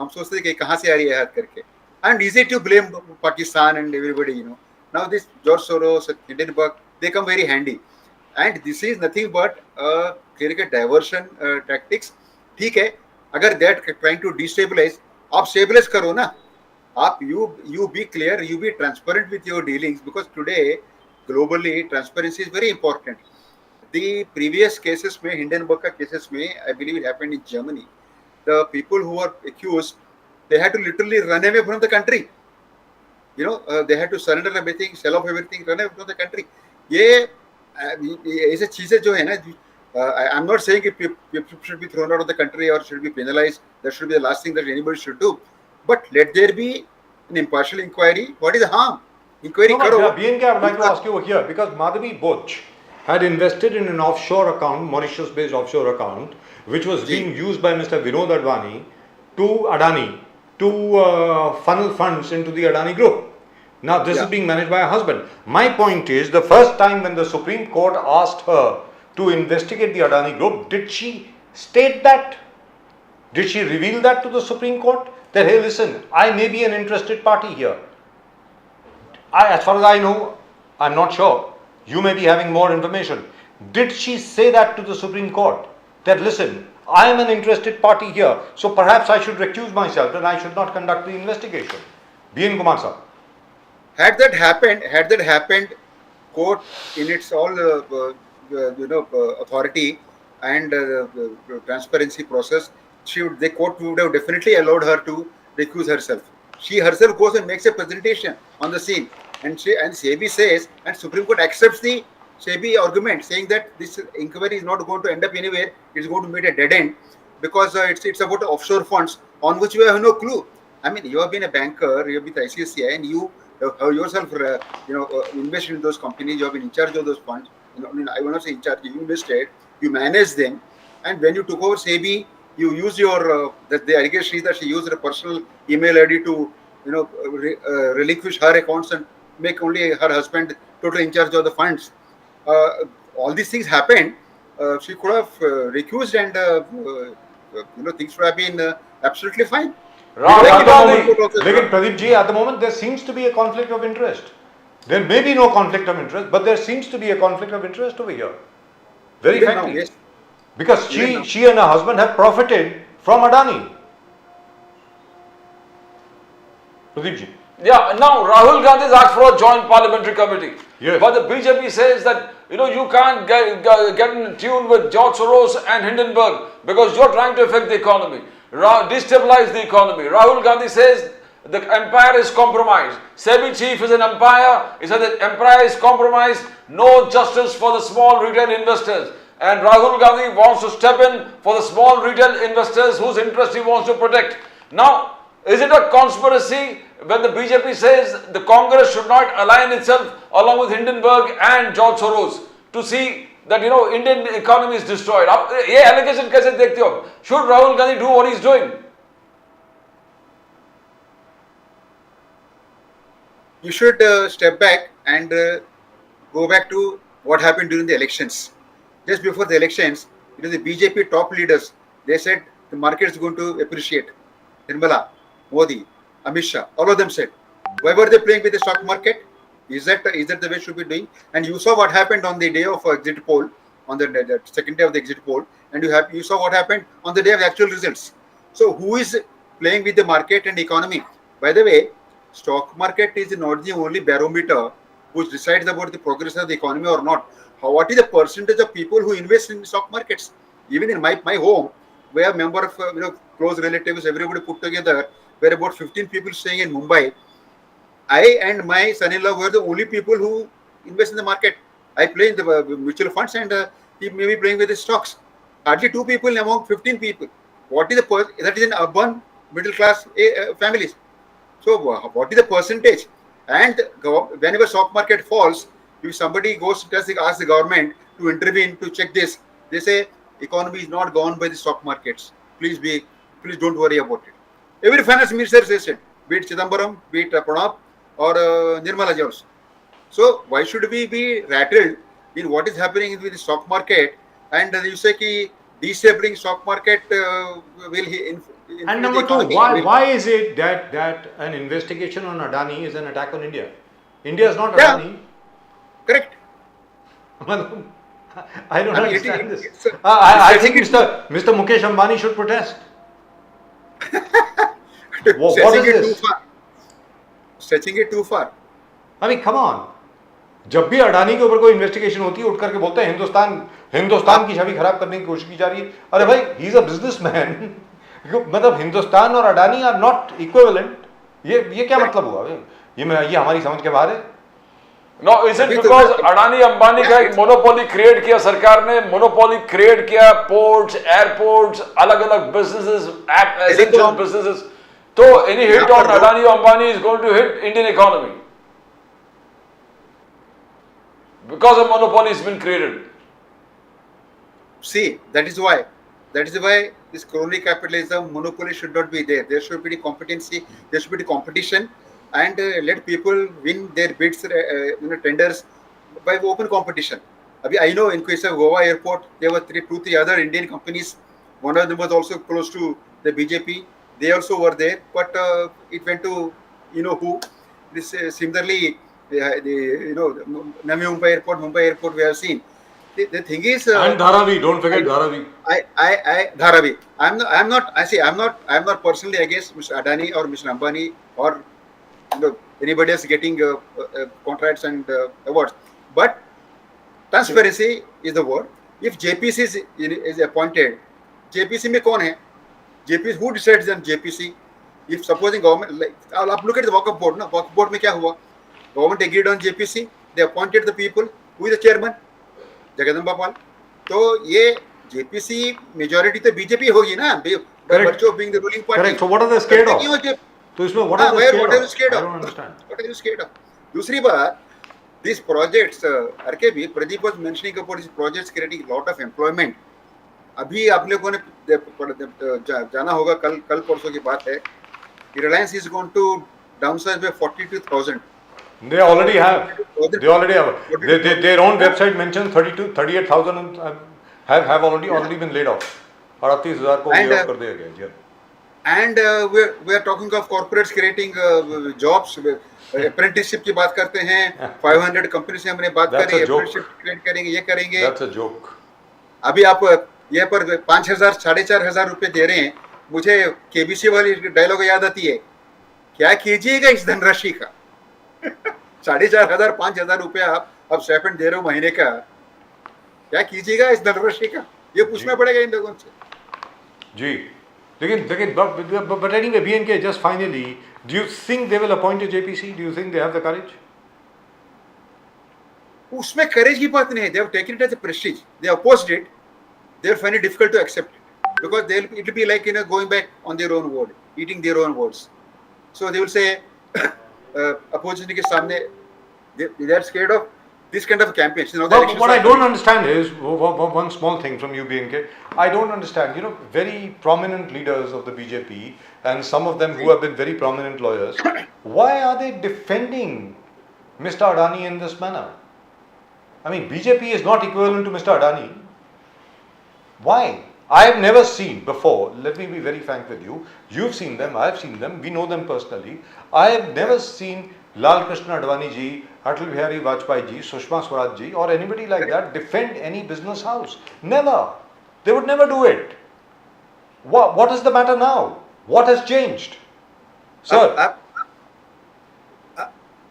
हम सोचते थे कि कहाँ से आ रही है हाथ करके. And easy to blame Pakistan and everybody, you know. Now this George Soros, Hindenburg, they come very handy. And this is nothing but diversion tactics. ठीक है, अगर that trying to destabilize, आप stabilize करो ना. आप you be clear, you be transparent with your dealings, because today globally transparency is very important. The previous cases में, Hindenburg का cases में, I believe it happened in Germany. The people who were accused, they had to literally run away from the country. You know, they had to surrender everything, sell off everything, run away from the country. ये ऐसे चीजें जो है ना, I'm not saying people should be thrown out of the country or should be penalized. That should be the last thing that anybody should do. But let there be an impartial inquiry. What is the harm? Inquiry karo. BNK, I would like to ask you here, because Madhavi Bhuj had invested in an offshore account, Mauritius-based offshore account, which was being used by Mr. Vinod Advani to Adani to funnel funds into the Adani group. Now this is being managed by her husband. My point is, the first time when the Supreme Court asked her to investigate the Adani group, did she state that? Did she reveal that to the Supreme Court? That, hey, listen, I may be an interested party here. As far as I know, I'm not sure. You may be having more information. Did she say that to the Supreme Court? That, listen, I am an interested party here, so perhaps I should recuse myself and I should not conduct the investigation. B.N. Kumar sir. Had that happened, court in its all authority and transparency process, the court would have definitely allowed her to recuse herself. She herself goes and makes a presentation on the scene. and SEBI says, and Supreme Court accepts the SEBI argument, saying that this inquiry is not going to end up anywhere. It's going to meet a dead end because it's about offshore funds on which we have no clue. I mean, you have been a banker, you have been with ICICI, and you have yourself, invested in those companies. You have been in charge of those funds. I will not say in charge. You invested, you managed them, and when you took over SEBI, you used your the allegation is that she used her personal email ID to relinquish her accounts and make only her husband totally in charge of the funds. All these things happened. She could have recused, and things would have been absolutely fine. Rahul Gandhi. Lekin Pradeep ji, at the moment there seems to be a conflict of interest. There may be no conflict of interest, but there seems to be a conflict of interest over here. Very Even now, frankly. yes. Because Even now. she and her husband have profited from Adani. Pradeep ji. Yeah, now Rahul Gandhi has asked for a joint parliamentary committee. Yes. But the BJP says that you can't get in tune with George Soros and Hindenburg because you're trying to affect the economy, destabilize the economy. Rahul Gandhi says the empire is compromised. SEBI chief is an empire. He said the empire is compromised. No justice for the small retail investors. And Rahul Gandhi wants to step in for the small retail investors whose interest he wants to protect. Now, is it a conspiracy when the BJP says the Congress should not align itself along with Hindenburg and George Soros to see that Indian economy is destroyed? ये allegation कैसे देखते हो? Should Rahul Gandhi do what he's doing? You should step back and go back to what happened during the elections. Just before the elections, it was the BJP top leaders. They said the market is going to appreciate. Nirmala, Modi, Amit Shah, all of them said. Why were they playing with the stock market? Is that the way should be doing? And you saw what happened on the day of exit poll, on the second day of the exit poll, and you saw what happened on the day of the actual results. So who is playing with the market and economy? By the way, stock market is not the only barometer which decides about the progress of the economy or not. What is the percentage of people who invest in stock markets? Even in my home, we have member of close relatives, everybody put together. We're about 15 people staying in Mumbai. I and my son-in-law were the only people who invest in the market. I play in the mutual funds, and he may be playing with the stocks. Hardly 2 people among 15 people. What is that is in urban middle class families. So what is the percentage? And whenever stock market falls, if somebody goes to ask the government to intervene to check this, they say economy is not gone by the stock markets. Please don't worry about it. Every finance minister says it, be it Chidambaram, be it Pranab or Nirmala ji also. So why should we be rattled in what is happening with the stock market? And you say that destabilizing stock market will And number two, why is it that an investigation on Adani is an attack on India? India is not Adani. Correct. I don't I mean, understand this. it's I think Mr. Mukesh Ambani should protest. What is this? Stretching it too far. I mean, come on. जब भी अडानी के ऊपर कोई investigation होती है उठ करके बोलते हैं हिंदुस्तान की छवि खराब करने की कोशिश की जा रही है. अरे भाई, ही इज अ बिजनेसमैन. मतलब हिंदुस्तान और अडानी आर नॉट इक्विवेलेंट. ये क्या मतलब हुआ? ये हमारी समझ के बाहर है. No, is it because Adani Ambani का एक मोनोपोली क्रिएट किया सरकार ने, मोनोपोली क्रिएट किया पोर्ट्स, एयरपोर्ट्स, अलग-अलग बिजनेसेस, एसेंशियल बिजनेसेस. तो any hit on Adani Ambani is going to hit Indian economy because a monopoly has been created. See, that is why this crony capitalism, monopoly should not be there. There should be the competency, there should be the competition, and let people win their bids, tenders by open competition. I know in case of Goa airport, there were 2-3 other Indian companies. One of them was also close to the BJP. They also were there, but it went to who. This similarly, Navi Mumbai airport, we have seen. The thing is, and Dharavi, don't forget Dharavi. Dharavi. I'm not personally against Mr. Adani or Mr. Ambani or anybody else getting contracts and awards. But transparency is the word. If JPC is appointed, JPC में कौन है? JPC, who decides on JPC? If supposing government, आप look at the Waqf board, ना Waqf board में क्या हुआ? government agreed on JPC. They appointed the people. Who is the chairman? Jagadamba Pal. तो ये JPC majority तो BJP होगी ना, by virtue of being the ruling party. Correct. So what are they scared of? क्यों JP? तो इसमें what हाँ, are they what are you scared scared of? of? I don't understand. What are you scared of? दूसरी बात, these projects, RKB, Pradeep was mentioning about these projects creating a lot of employment. अभी आप लोगों ने जाना होगा, कल परसों की बात है, Reliance is going to downsize by 42,000. They already have. Their own website mentions 38,000 have already been laid off. 38,000 को laid off कर दिया गया जी. And we are talking of corporates creating jobs. Apprenticeship की बात करते हैं. 500 कंपनी से हमने बात करी. Apprenticeship create करेंगे, ये करेंगे. That's a joke. अभी आप ये पर 5,000 4,500 रुपए दे रहे हैं. मुझे केबीसी वाली डायलॉग याद आती है. क्या कीजिएगा इस धनराशि का? 4,500 5,000 रुपया आप अब स्टाइपेंड दे रहे हो महीने का. क्या कीजिएगा इस धनराशि का? ये पूछना पड़ेगा इन लोगों से. जी. लेकिन but anyway, BNK, just finally, do you think they will appoint a JPC? Do you think they have the courage? उसमें करेज की बात नहीं है. They have taken it as a prestige. They opposed it. They will find it difficult to accept it because it will be like going back on their own word, eating their own words. So they will say opposition के सामने they are scared of this kind of campaigns. But what I don't understand is one small thing from you, BNK. I don't understand. Very prominent leaders of the BJP and some of them who have been very prominent lawyers. Why are they defending Mr. Adani in this manner? I mean, BJP is not equivalent to Mr. Adani. Why? I have never seen before, let me be very frank with you, you've seen them, I have seen them, we know them personally. I have never seen Lal Krishna Advani ji, Atal Bihari Vajpayee ji, Sushma Swaraj ji or anybody like that defend any business house. Never. They would never do it. What is the matter now? What has changed? Sir.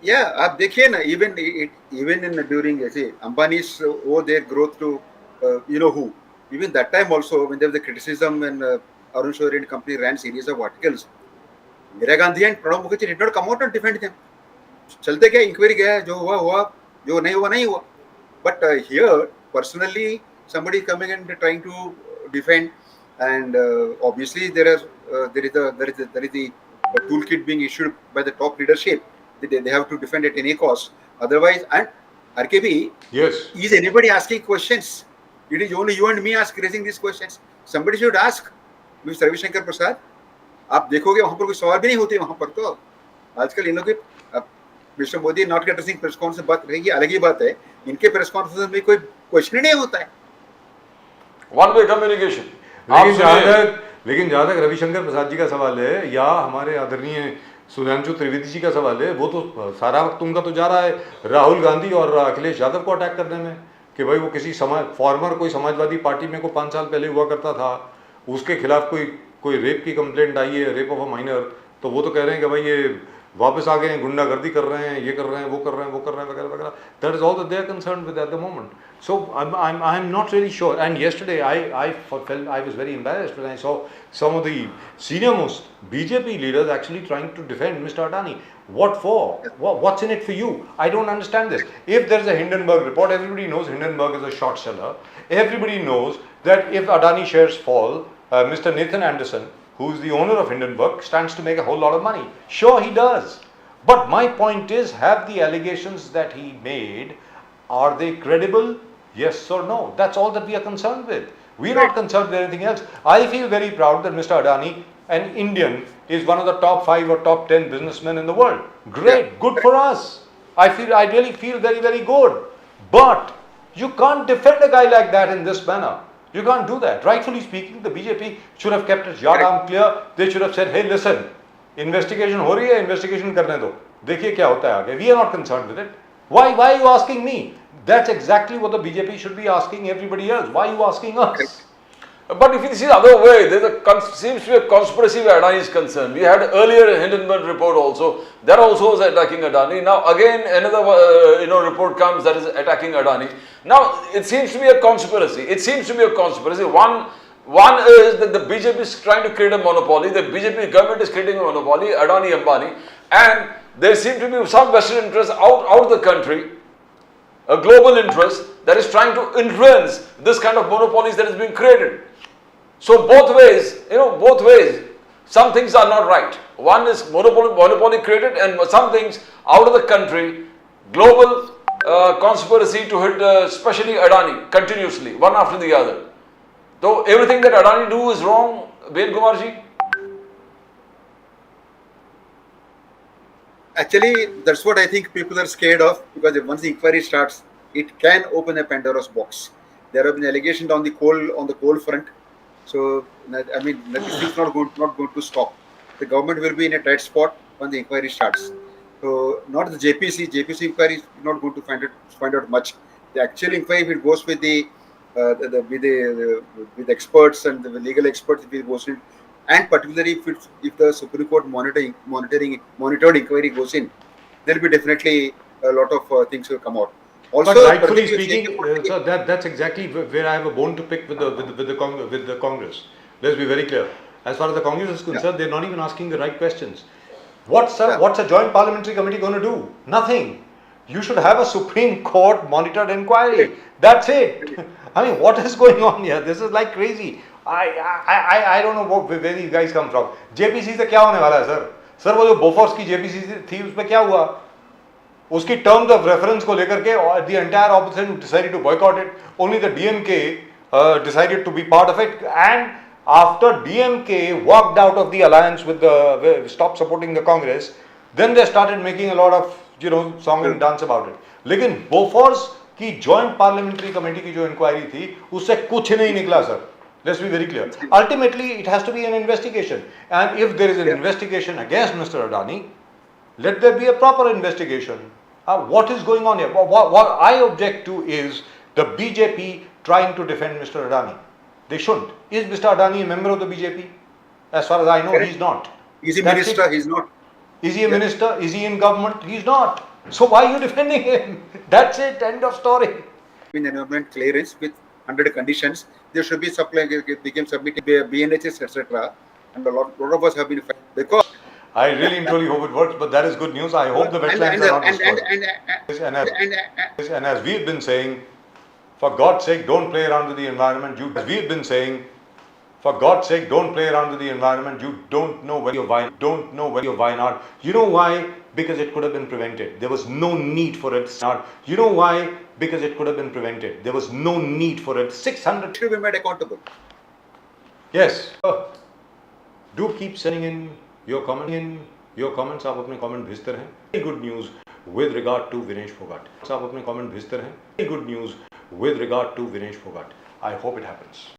Yeah, आप देखिए ना, even in during ऐसे Ambani's owe their growth to who. Even that time also, when there was the criticism and Arun Shourie and company ran series of articles, Indira Gandhi and Pranab Mukherjee did not come out and defend them. चलते क्या inquiry गया, जो हुआ, जो नहीं हुआ नहीं हुआ. But here personally somebody coming and trying to defend, and obviously there is the toolkit being issued by the top leadership. They have to defend at any cost. Otherwise, and RKB, Yes. Is anybody asking questions? It is only you and me raising these questions. Somebody should ask. Mr. Ravi Shankar Prasad, आप देखोगे वहां पर कोई सवाल भी नहीं होते वहां पर. तो आजकल इन लोगों के mister Modi not addressing press conference बात रहेगी, अलग ही बात है. इनके प्रेस कॉन्फ्रेंस में कोई क्वेश्चन ही नहीं होता है. One way communication. लेकिन जहां तक रविशंकर प्रसाद जी का सवाल है या हमारे आदरणीय सुधांशु त्रिवेदी जी का सवाल है, वो तो सारा वक्त उनका तो जा रहा है राहुल गांधी और अखिलेश यादव को अटैक करने में कि भाई वो किसी फॉर्मर कोई समाजवादी पार्टी में को 5 साल पहले हुआ करता था, उसके खिलाफ कोई रेप की कंप्लेंट आई है, रेप ऑफ अ माइनर, तो वो तो कह रहे हैं कि भाई ये वापस आ गए हैं, गुंडागर्दी कर रहे हैं, ये कर रहे हैं, वो कर रहे हैं, वो कर रहे हैं वगैरह वगैरह. That is all that they are concerned with at the moment. So I'm not really sure. And yesterday I felt I was very embarrassed when I saw some of the senior most BJP leaders actually trying to defend Mr. Adani. What for? What's in it for you? I don't understand this. If there is a Hindenburg report, everybody knows Hindenburg is a short seller. Everybody knows that if Adani shares fall, Mr. Nathan Anderson, who is the owner of Hindenburg, stands to make a whole lot of money. Sure, he does. But my point is, have the allegations that he made, are they credible? Yes or no? That's all that we are concerned with. We are not concerned with anything else. I feel very proud that Mr. Adani, an Indian, is one of the top 5 or top 10 businessmen in the world. Great, good for us. I really feel very, very good. But you can't defend a guy like that in this manner. You can't do that. Rightfully speaking, the BJP should have kept its yard clear. They should have said, hey, listen, investigation हो रही है, investigation करने दो. देखिए क्या होता है आगे. We are not concerned with it. Why are you asking me? That's exactly what the BJP should be asking everybody else. Why are you asking us? But if you see the other way, there seems to be a conspiracy where Adani is concerned. We had earlier a Hindenburg report also. That also was attacking Adani. Now again another report comes that is attacking Adani. Now it seems to be a conspiracy. One is that the BJP is trying to create a monopoly. The BJP government is creating a monopoly, Adani, Ambani, and there seem to be some Western interests out of the country, a global interest that is trying to influence this kind of monopolies that is being created. So both ways, both ways, some things are not right. One is monopoly created, and some things out of the country, global conspiracy to hit especially Adani continuously, one after the other. Though everything that Adani do is wrong, Ben Kumarji? Actually, that's what I think people are scared of, because once the inquiry starts, it can open a Pandora's box. There have been allegations on the coal front, so I mean this is not going to stop. The government will be in a tight spot when the inquiry starts. So not the JPC inquiry is not going to find out much. The actual inquiry, if it goes with the experts and the legal experts, if it goes in, and particularly if the Supreme Court monitored inquiry goes in, there will be definitely a lot of things will come out. Also, but rightfully speaking, so that's exactly where I have a bone to pick with the Congress. Let's be very clear. As far as the Congress is concerned, they're not even asking the right questions. What's a joint parliamentary committee going to do? Nothing. You should have a Supreme Court monitored inquiry. That's it. I mean, what is going on here? This is like crazy. I don't know where you guys come from. JPC से क्या होने वाला है sir? Sir वो जो Bofors की JPC थी उसमें क्या हुआ? उसकी terms of reference को लेकर के the entire opposition decided to boycott it. Only the DMK decided to be part of it, and after DMK walked out of the alliance with stopped supporting the Congress, then they started making a lot of song and dance about it. लेकिन Bofors की joint parliamentary committee की जो inquiry थी उससे कुछ नहीं निकला sir. Let's be very clear. Ultimately, it has to be an investigation. And if there is an investigation against Mr. Adani, let there be a proper investigation. What is going on here? What I object to is the BJP trying to defend Mr. Adani. They shouldn't. Is Mr. Adani a member of the BJP? As far as I know, he's not. Is he minister? He's not. Is he a minister? Is he in government? He's not. So why are you defending him? That's it. End of story. In environment clearance with 100 conditions, there should be supply became submitted BNHS, etc. And a lot of us have been affected because. I really and truly hope it works, but that is good news. I hope the wetlands are not destroyed. And as we've been saying, for God's sake, don't play around with the environment. As we've been saying, for God's sake, don't play around with the environment. You don't know where your vine are. You know why? Because it could have been prevented. There was no need for it. You know why? Because it could have been prevented. There was no need for it. 600 should be made accountable. Yes. Do keep sending in your comments. आप अपने comment भेजते रहें. Very good news with regard to Vinesh Phogat. आप अपने comment भेजते रहें. Very good news with regard to Vinesh Phogat. I hope it happens.